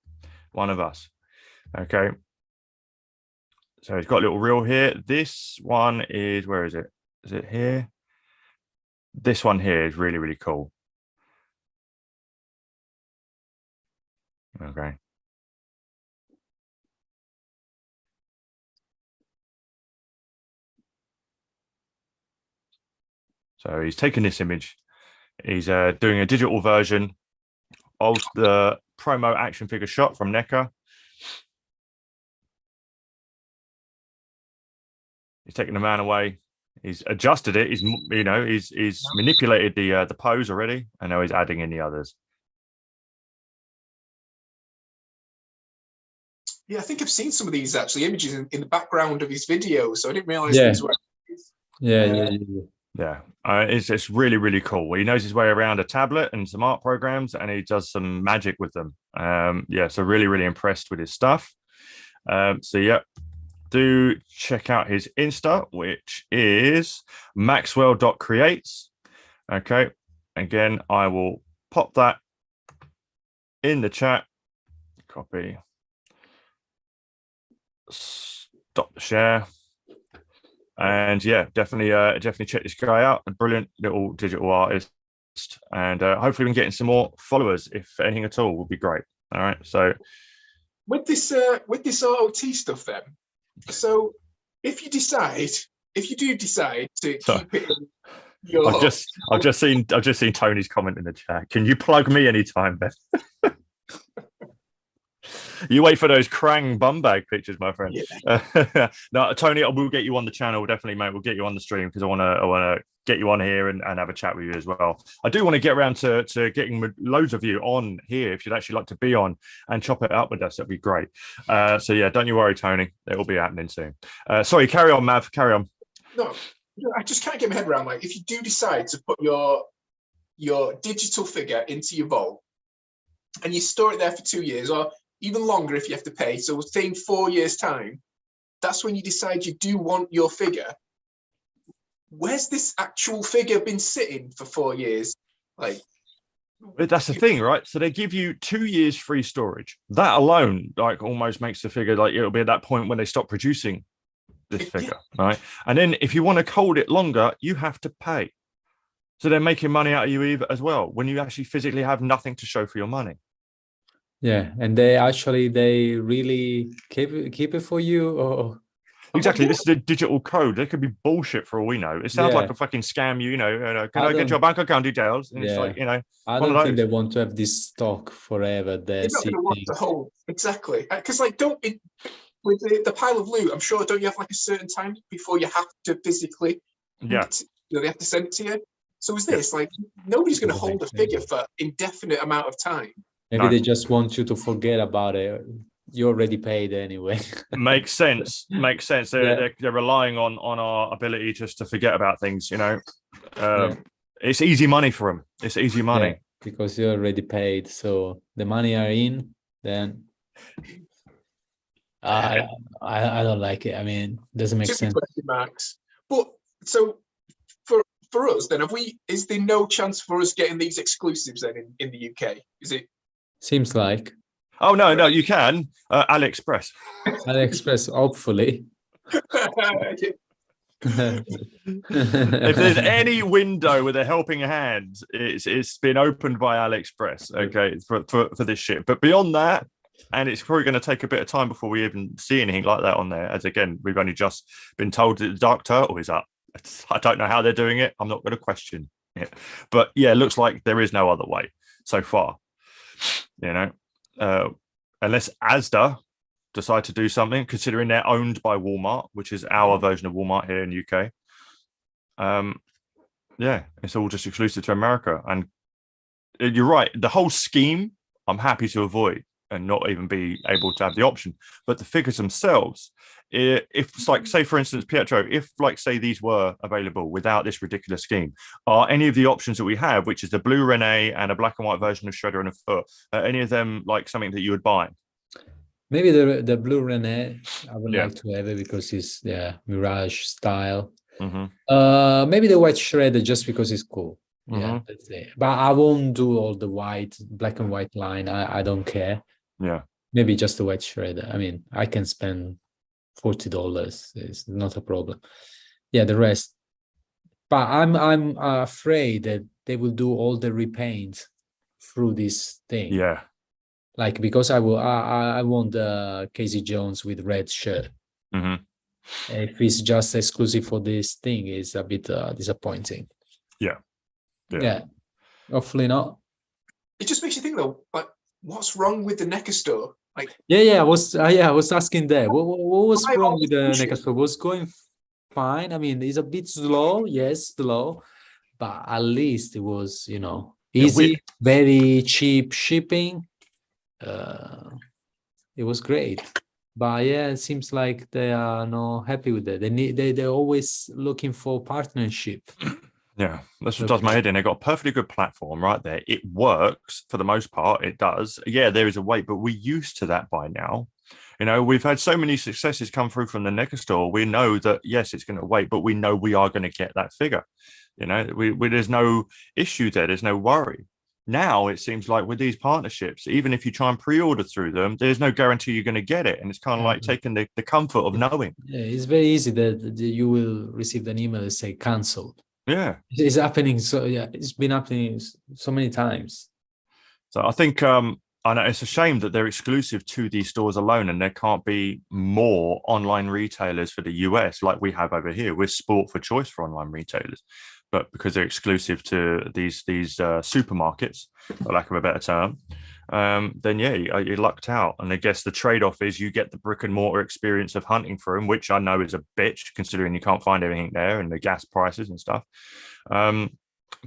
One of us. Okay. So he's got a little reel here. This one is, where is it? Is it here? This one here is really, really cool. Okay. So he's taken this image. He's doing a digital version of the promo action figure shot from Nycc. He's taken the man away. He's adjusted it. He's manipulated the pose already, and now he's adding in the others. Yeah, I think I've seen some of these actually images in the background of his videos, so I didn't realize these were. Yeah, it's really, really cool. He knows his way around a tablet and some art programs, and he does some magic with them. Yeah, so really, really impressed with his stuff. So yeah, do check out his Insta, which is maxwell.creates. Okay, again, I will pop that in the chat. Copy. Stop the share. And yeah, definitely check this guy out. A brilliant little digital artist, and hopefully we can get in some more followers, if anything at all, would be great. All right, so with this ROT stuff, then, so if you do decide to keep it in your, I've just seen Tony's comment in the chat. Can you plug me anytime, Ben? You wait for those Krang bum bag pictures, my friend. Yeah. No, Tony, we'll get you on the channel, definitely, mate. We'll get you on the stream, because I want to get you on here and have a chat with you as well. I do want to get around to getting loads of you on here. If you'd actually like to be on and chop it up with us, that'd be great. So yeah, don't you worry, Tony. It will be happening soon. Sorry, carry on, Mav. Carry on. No, I just can't get my head around, like, if you do decide to put your digital figure into your vault and you store it there for 2 years, or even longer if you have to pay, so say in 4 years' time, that's when you decide you do want your figure. Where's this actual figure been sitting for 4 years? Like, but that's the thing, right? So they give you 2 years free storage. That alone, like, almost makes the figure like it'll be at that point when they stop producing this figure, right? And then if you want to hold it longer, you have to pay. So they're making money out of you either as well when you actually physically have nothing to show for your money. Yeah, and they really keep it for you, or exactly. This is a digital code. There could be bullshit for all we know. It sounds like a fucking scam. Can I get your bank account details? And it's like, I don't think they want to have this stock forever. You're not going to want to hold exactly because like with the pile of loot. I'm sure don't you have like a certain time before you have to physically? They have to send it to you. So is this like nobody's going to hold a figure for indefinite amount of time? Maybe they just want you to forget about it. You already paid anyway. Makes sense. They're relying on our ability just to forget about things. It's easy money for them. It's easy money because you already paid. So the money are in. Then I don't like it. I mean, doesn't make sense. Question marks. But so for us, then is there no chance for us getting these exclusives then in the UK? Is it? Seems like. Oh no, you can. AliExpress. AliExpress, hopefully. If there's any window with a helping hand, it's been opened by AliExpress. Okay, for this shit. But beyond that, and it's probably going to take a bit of time before we even see anything like that on there. As again, we've only just been told that the Dark Turtle is up. I don't know how they're doing it. I'm not going to question it. But yeah, it looks like there is no other way so far. Unless Asda decide to do something, considering they're owned by Walmart, which is our version of Walmart here in UK. It's all just exclusive to America. And you're right, the whole scheme I'm happy to avoid and not even be able to have the option. But the figures themselves, if it's like, say for instance, Pietro, if like say these were available without this ridiculous scheme, are any of the options that we have, which is the blue Renee and a black and white version of Shredder and a Foot, any of them like something that you would buy? Maybe the blue Renee, I would like to have it because it's Mirage style. Maybe the white Shredder just because it's cool. Yeah, that's it. But I won't do all the black and white line. I don't care. Yeah, maybe just the white Shredder. I mean, I can spend $40. It's not a problem. Yeah, the rest. But I'm afraid that they will do all the repaints through this thing. Yeah. Like because I want the Casey Jones with red shirt. If it's just exclusive for this thing, it's a bit disappointing. Yeah. Hopefully not. It just makes you think though, like, what's wrong with the NECA store? Like, I was asking that. What was wrong with the NECA store? Was going fine. I mean, it's a bit slow, but at least it was, easy, very cheap shipping. It was great. But it seems like they are not happy with that. They're always looking for partnership. Yeah, that's what does my head in. They've got a perfectly good platform right there. It works for the most part. It does. Yeah, there is a wait, but we're used to that by now. We've had so many successes come through from the NECA store. We know that, yes, it's going to wait, but we know we are going to get that figure. There's no issue there. There's no worry. Now it seems like with these partnerships, even if you try and pre-order through them, there's no guarantee you're going to get it. And it's kind of like taking the comfort of knowing. Yeah, it's very easy that you will receive an email that say cancelled. Yeah, it's happening. So it's been happening so many times. So I think I know it's a shame that they're exclusive to these stores alone, and there can't be more online retailers for the US like we have over here. We're sport for choice for online retailers, but because they're exclusive to these supermarkets, for lack of a better term, then you're lucked out. And I guess the trade-off is you get the brick and mortar experience of hunting for them, which I know is a bitch considering you can't find everything there and the gas prices and stuff.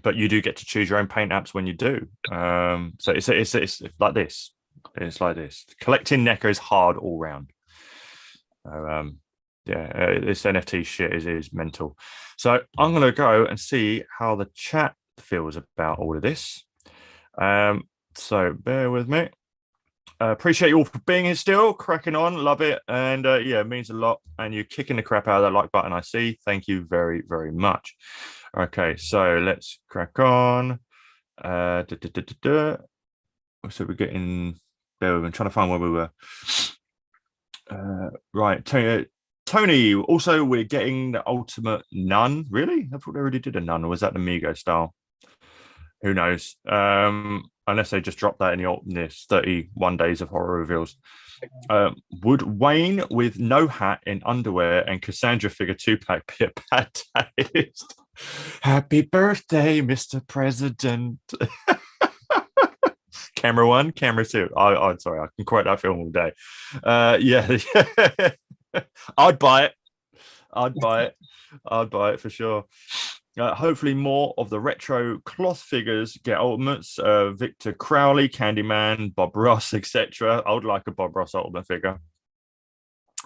But you do get to choose your own paint apps when you do. So it's like this. It's like this. Collecting NECA is hard all round. This NFT shit is mental. So I'm going to go and see how the chat feels about all of this. So bear with me. Appreciate you all for being here still, cracking on, love it. And yeah, it means a lot. And you're kicking the crap out of that like button, I see. Thank you very, very much. Okay, so let's crack on. So we're getting there. I'm trying to find where we were. Right, Tony. Also, we're getting the ultimate nun. Really? I thought they already did a nun, or was that the Migo style? Who knows? Unless they just dropped that in the 31 days of horror reveals. Would Wayne with no hat in underwear and Cassandra figure 2-pack be a bad taste? Happy birthday, Mr. President. Camera 1, camera 2. I'm sorry, I can quote that film all day. Yeah. I'd buy it. I'd buy it for sure. Hopefully more of the retro cloth figures get ultimates. Victor Crowley, Candyman, Bob Ross, etc. I would like a Bob Ross ultimate figure.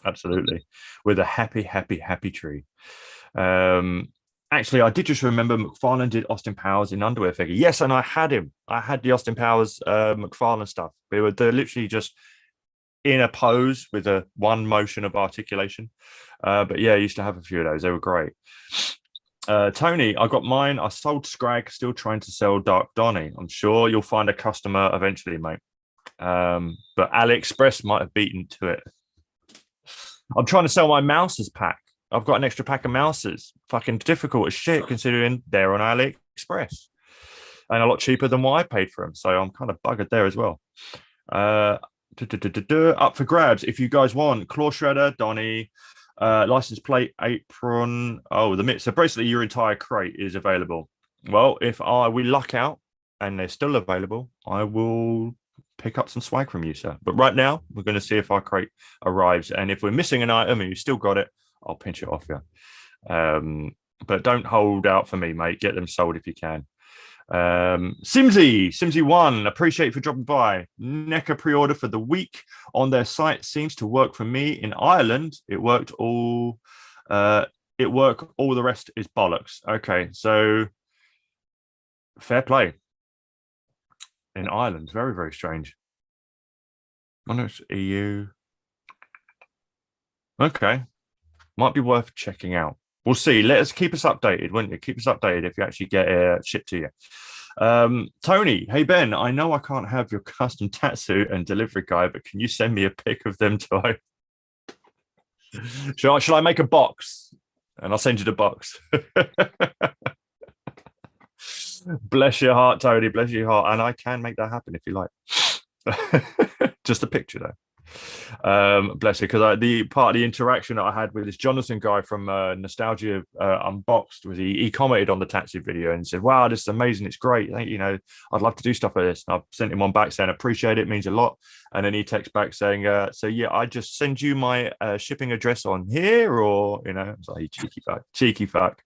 Absolutely. With a happy tree. Actually, I did just remember McFarlane did Austin Powers in underwear figure. Yes, and I had him. I had the Austin Powers McFarlane stuff. They're literally just in a pose with a one motion of articulation. But yeah, I used to have a few of those. They were great. Tony, I got mine. I sold Scrag, still trying to sell Dark Donnie. I'm sure you'll find a customer eventually, mate. But AliExpress might have beaten to it. I'm trying to sell my mouses pack. I've got an extra pack of mouses. Fucking difficult as shit considering they're on AliExpress. And a lot cheaper than what I paid for them. So I'm kind of buggered there as well. Up for grabs. If you guys want Claw Shredder, Donnie, license plate, apron. Oh, the mitt. So basically your entire crate is available. Well, if we luck out and they're still available, I will pick up some swag from you, sir. But right now, we're going to see if our crate arrives. And if we're missing an item and you still got it, I'll pinch it off you. But don't hold out for me, mate. Get them sold if you can. Simsy1, appreciate you for dropping by. NECA pre-order for the week on their site seems to work for me. In Ireland, it worked all the rest is bollocks. Okay, so fair play. In Ireland, very, very strange. I know it's EU. Okay. Might be worth checking out. We'll see. Keep us updated, won't you? Keep us updated if you actually get shipped to you. Tony, hey Ben, I know I can't have your custom tattoo and delivery guy, but can you send me a pic of them too? Shall I make a box? And I'll send you the box. Bless your heart, Tony. Bless your heart. And I can make that happen if you like. Just a picture though. Bless you, because the part of the interaction that I had with this Jonathan guy from Nostalgia Unboxed was he commented on the tattoo video and said, wow, this is amazing, it's great, you know, I'd love to do stuff like this. And I've sent him one back saying appreciate it, means a lot. And then he texts back saying so yeah, I just send you my shipping address on here, or you know, it's like cheeky fuck.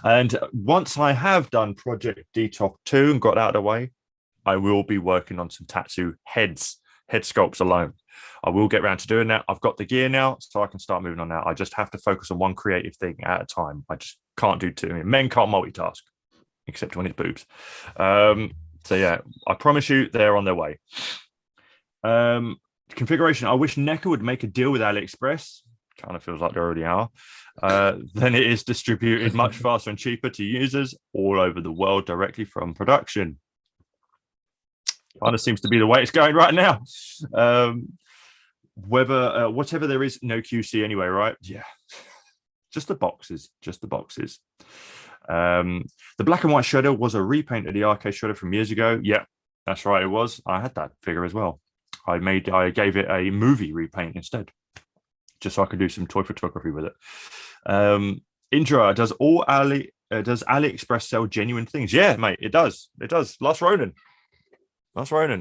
And once I have done Project Detox 2 and got that out of the way, I will be working on some tattoo head sculpts alone. I will get around to doing that. I've got the gear now, so I can start moving on that. I just have to focus on one creative thing at a time. I just can't do two. Men can't multitask, except when it's boobs. So yeah, I promise you they're on their way. Configuration. I wish NECA would make a deal with AliExpress. Kind of feels like they already are. Then it is distributed much faster and cheaper to users all over the world directly from production. Kind of seems to be the way it's going right now. Whatever there is, no QC anyway, right? Yeah, just the boxes. The black and white shredder was a repaint of the arcade shredder from years ago. Yeah, that's right, it was. I had that figure as well. I gave it a movie repaint instead, just so I could do some toy photography with it. Indra, does AliExpress sell genuine things? Yeah, mate, it does. Last Ronin,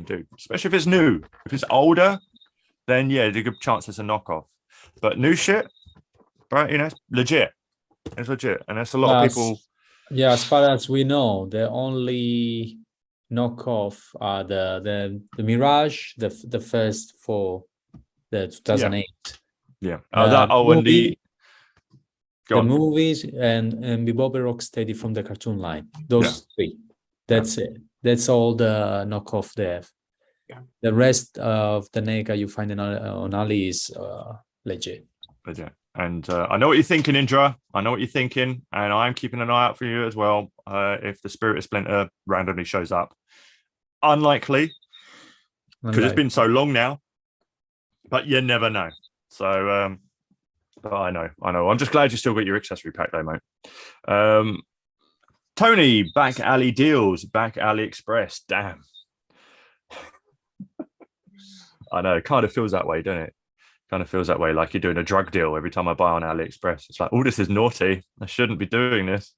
dude. Especially if it's new. If it's older, then yeah, there's a good chance it's a knockoff. But new shit, right? You know, it's legit. It's legit, and that's a lot of people. Yeah, as far as we know, the only knockoff are the Mirage, the first for the 2008. Yeah. The movies and Bebop and Rocksteady from the cartoon line. Those three. That's it. That's all the knockoff they have. The rest of the NECA you find on Ali is legit. Legit. And I know what you're thinking, Indra. I know what you're thinking, and I'm keeping an eye out for you as well. If the Spirit of Splinter randomly shows up, unlikely, because it's been so long now. But you never know. So, but I know. I'm just glad you still got your accessory pack, though, mate. Tony, back alley deals, back AliExpress. Damn. I know. It kind of feels that way, doesn't it? Kind of feels that way, like you're doing a drug deal every time I buy on AliExpress. It's like, oh, this is naughty. I shouldn't be doing this.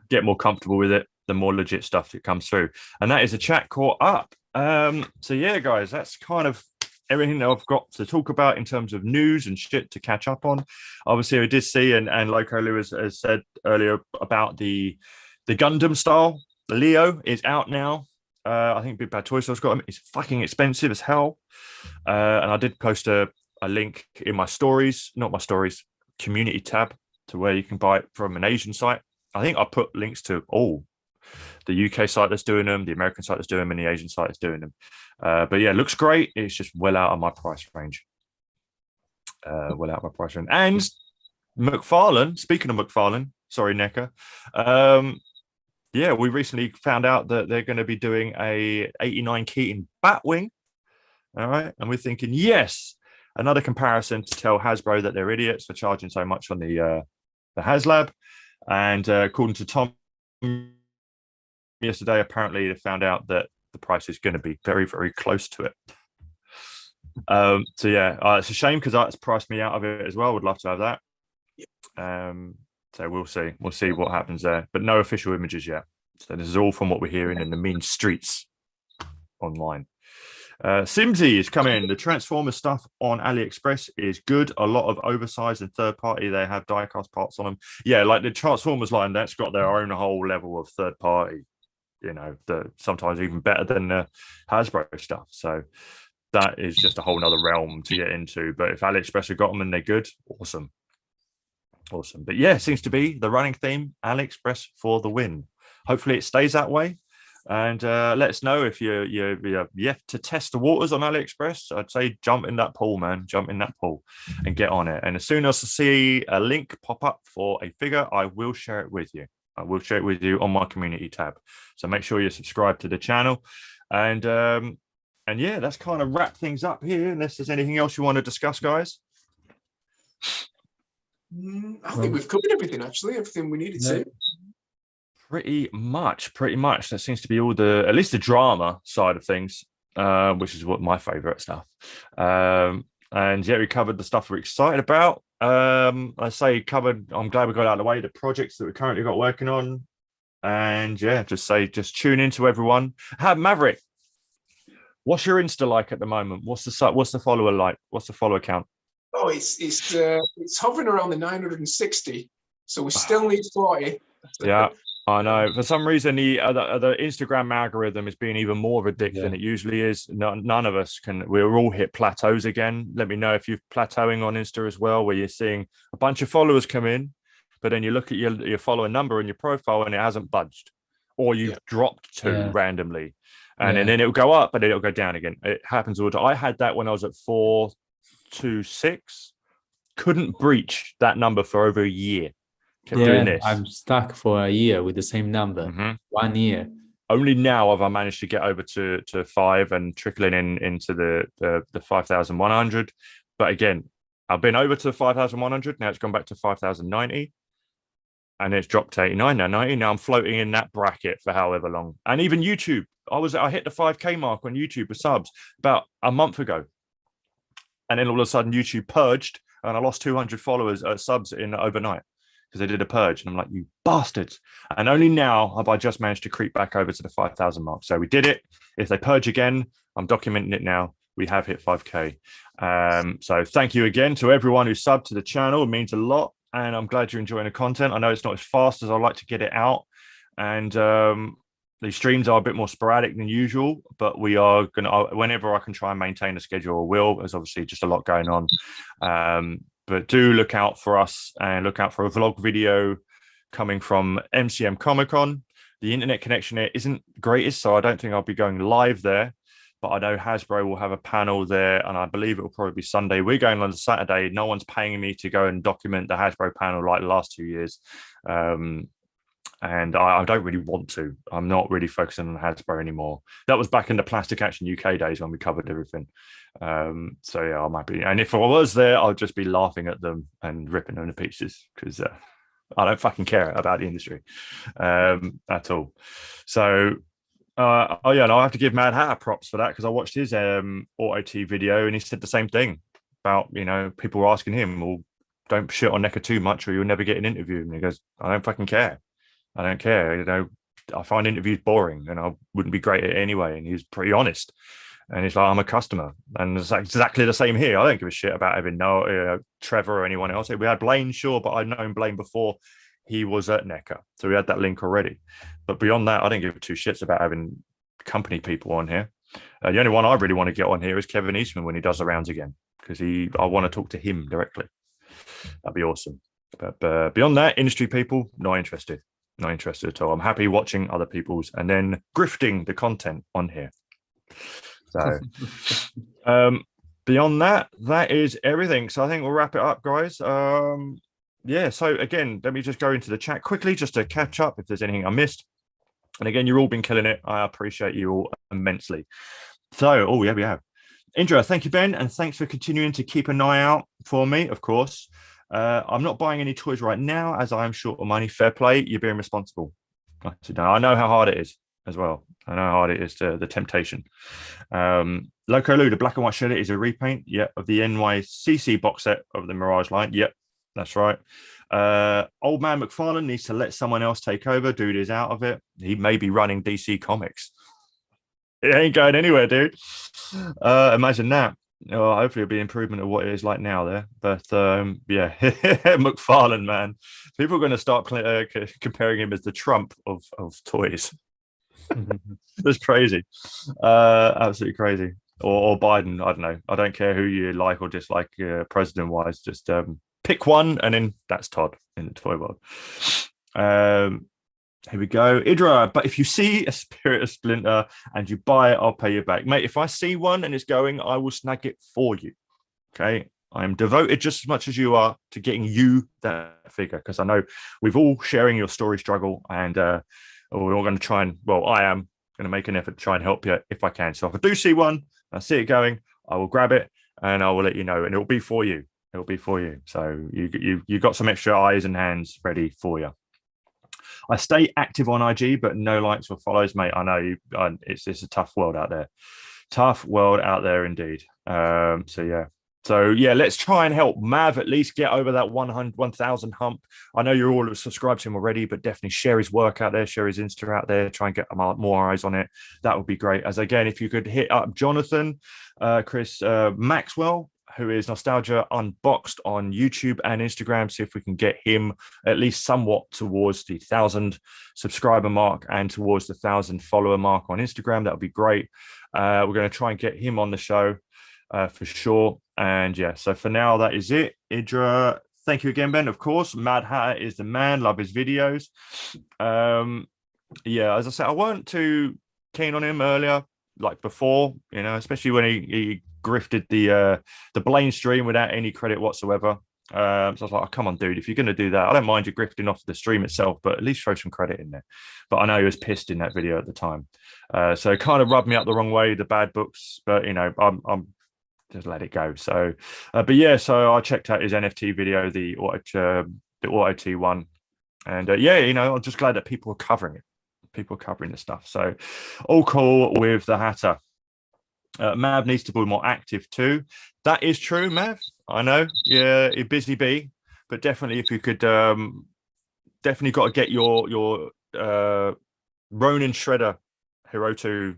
Get more comfortable with it, the more legit stuff that comes through. And that is a chat caught up. So yeah, guys, that's kind of everything that I've got to talk about in terms of news and shit to catch up on. Obviously, I did see, and Loco Lewis has said earlier about the Gundam style. The Leo is out now. I think Big Bad Toy Store's got them. It's fucking expensive as hell. And I did post a link in my stories, not my stories, community tab, to where you can buy it from an Asian site. I think I put links to all the UK site that's doing them, the American site that's doing them, and the Asian site that's doing them. But yeah, it looks great. It's just well out of my price range. Well out of my price range. And McFarlane, speaking of McFarlane, sorry, NECA. Yeah, we recently found out that they're going to be doing a 89 Keating Batwing. All right. And we're thinking, yes, another comparison to tell Hasbro that they're idiots for charging so much on the HasLab. And according to Tom yesterday, apparently they found out that the price is going to be very, very close to it. So yeah, it's a shame because that's priced me out of it as well. Would love to have that. So we'll see. We'll see what happens there. But no official images yet. So this is all from what we're hearing in the mean streets online. Simsy is coming. The Transformer stuff on AliExpress is good. A lot of oversized and third party. They have die-cast parts on them. Yeah, like the Transformers line, that's got their own whole level of third party. You know, sometimes even better than the Hasbro stuff. So that is just a whole nother realm to get into. But if AliExpress have got them and they're good, awesome. Awesome. But yeah, it seems to be the running theme, AliExpress for the win. Hopefully it stays that way. And let us know if you're yet to test the waters on AliExpress. I'd say jump in that pool, man. Jump in that pool and get on it. And as soon as I see a link pop up for a figure, I will share it with you. I will share it with you on my community tab. So make sure you're subscribed to the channel. And yeah, that's kind of wrap things up here. Unless there's anything else you want to discuss, guys. I think we've covered everything, actually. Everything we needed to. Pretty much. That seems to be all at least the drama side of things, which is what my favorite stuff. And yeah, we covered the stuff we're excited about. I'm glad we got out of the way, the projects that we currently got working on. And yeah, just tune into everyone. Maverick, what's your Insta like at the moment? What's the follower like? What's the follower count? Oh, it's hovering around the 960, so we still need 40. Yeah, I know. For some reason, the Instagram algorithm is being even more of a dick than it usually is. None of us can. We're all hit plateaus again. Let me know if you're plateauing on Insta as well, where you're seeing a bunch of followers come in, but then you look at your follower number in your profile and it hasn't budged, or you've dropped to randomly, and then it'll go up and then it'll go down again. It happens all the time. I had that when I was at 426, couldn't breach that number for over a year. Kept doing this. I'm stuck for a year with the same number. 1 year. Only now have I managed to get over to 5 and trickling into the 5,100. But again, I've been over to 5,100. Now it's gone back to 5,090. And it's dropped to 89 now, 90. Now I'm floating in that bracket for however long. And even YouTube. I hit the 5K mark on YouTube with subs about a month ago. And then all of a sudden YouTube purged and I lost 200 followers subs in overnight because they did a purge. And I'm like, you bastards. And only now have I just managed to creep back over to the 5,000 mark. So we did it. If they purge again, I'm documenting it now. We have hit 5K. So thank you again to everyone who subbed to the channel. It means a lot. And I'm glad you're enjoying the content. I know it's not as fast as I like to get it out. And these streams are a bit more sporadic than usual, but we are going to, whenever I can try and maintain a schedule, I will. There's obviously just a lot going on. But do look out for us and look out for a vlog video coming from MCM Comic Con. The internet connection here isn't greatest, so I don't think I'll be going live there. But I know Hasbro will have a panel there, and I believe it will probably be Sunday. We're going on Saturday. No one's paying me to go and document the Hasbro panel like the last 2 years. And I don't really want to. I'm not really focusing on Hasbro anymore. That was back in the Plastic Action UK days when we covered everything. So yeah, I'm happy. And if I was there, I'll just be laughing at them and ripping them to pieces because I don't fucking care about the industry at all. So, oh yeah, and I'll have to give Mad Hatter props for that because I watched his Auto T video and he said the same thing about, you know, people were asking him, well, don't shit on NECA too much or you'll never get an interview. And he goes, I don't fucking care. I don't care. You know, I find interviews boring and I wouldn't be great at it anyway. And he was pretty honest. And he's like, I'm a customer. And it's exactly the same here. I don't give a shit about having Trevor or anyone else. We had Blaine, sure, but I'd known Blaine before he was at NECA. So we had that link already. But beyond that, I don't give two shits about having company people on here. The only one I really want to get on here is Kevin Eastman when he does the rounds again, because I want to talk to him directly. That'd be awesome. But beyond that, industry people, not interested. Not interested at all. I'm happy watching other people's and then grifting the content on here. So beyond that, that is everything. So I think we'll wrap it up, guys. Yeah, so again, let me just go into the chat quickly just to catch up if there's anything I missed. And again, you've all been killing it. I appreciate you all immensely. So, oh yeah, we have. Indra, thank you, Ben, and thanks for continuing to keep an eye out for me, of course. I'm not buying any toys right now as I am short of money. Fair play. You're being responsible. I know how hard it is as well. I know how hard it is to the temptation. Loco Lou, the black and white shredder is a repaint, of the Nycc box set of the Mirage line. Yep, that's right. Old man McFarlane needs to let someone else take over. Dude is out of it. He may be running DC Comics. It ain't going anywhere, dude. Imagine that. Oh, hopefully it'll be improvement of what it is like now there. But yeah, McFarlane, man. People are going to start comparing him as the Trump of toys. That's crazy. Absolutely crazy. Or Biden, I don't know. I don't care who you like or dislike president-wise. Just pick one, and then that's Todd in the toy world. Here we go. Idra, but if you see a Spirit of Splinter and you buy it, I'll pay you back. Mate, if I see one and it's going, I will snag it for you. Okay? I am devoted just as much as you are to getting you that figure, because I know we've all sharing your story struggle, and we're all going to try and, well, I am going to make an effort to try and help you if I can. So if I do see one, I see it going, I will grab it and I will let you know, and it'll be for you. It'll be for you. So you got some extra eyes and hands ready for you. I stay active on IG, but no likes or follows, mate. I know it's a tough world out there. Tough world out there indeed. So yeah, let's try and help Mav at least get over that 1,000 hump. I know you're all subscribed to him already, but definitely share his work out there, share his Insta out there, try and get more eyes on it. That would be great. As again, if you could hit up Jonathan, Chris Maxwell, who is Nostalgia Unboxed on YouTube and Instagram, see if we can get him at least somewhat towards the 1,000 subscriber mark and towards the 1,000 follower mark on Instagram. That would be great. We're going to try and get him on the show for sure. And yeah, so for now, that is it. Idra, thank you again, Ben. Of course, Mad Hatter is the man. Love his videos. Yeah, as I said, I weren't too keen on him earlier, like before, you know, especially when he grifted the Blaine stream without any credit whatsoever. So I was like, oh, come on, dude, if you're going to do that, I don't mind you grifting off the stream itself, but at least throw some credit in there. But I know he was pissed in that video at the time. So it kind of rubbed me up the wrong way, the bad books, but, you know, I'm just let it go. So, but yeah, so I checked out his NFT video, the Auto T one. And yeah, you know, I'm just glad that people are covering it. People are covering the stuff. So all cool with the Hatter. Mav needs to be more active too. That is true, Mav. I know. Yeah, you're busy bee, but definitely if you could, definitely got to get your Ronin Shredder Hiroto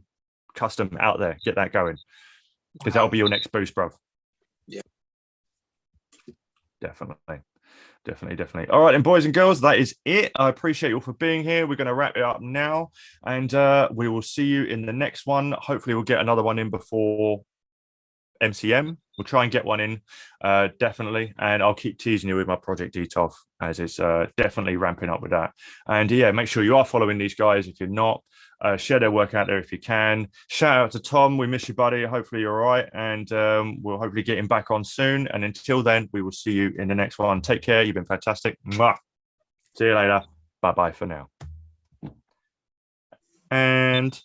custom out there. Get that going, because that'll be your next boost, bro. Yeah, definitely. All right, and boys and girls, that is it. I appreciate you all for being here. We're going to wrap it up now, and we will see you in the next one. Hopefully we'll get another one in before MCM. We'll try and get one in, definitely. And I'll keep teasing you with my Project Detolf, as it's definitely ramping up with that. And yeah, make sure you are following these guys. If you're not, share their work out there if you can. Shout out to Tom. We miss you, buddy. Hopefully you're all right. And we'll hopefully get him back on soon. And until then, we will see you in the next one. Take care. You've been fantastic. Mwah. See you later. Bye-bye for now. And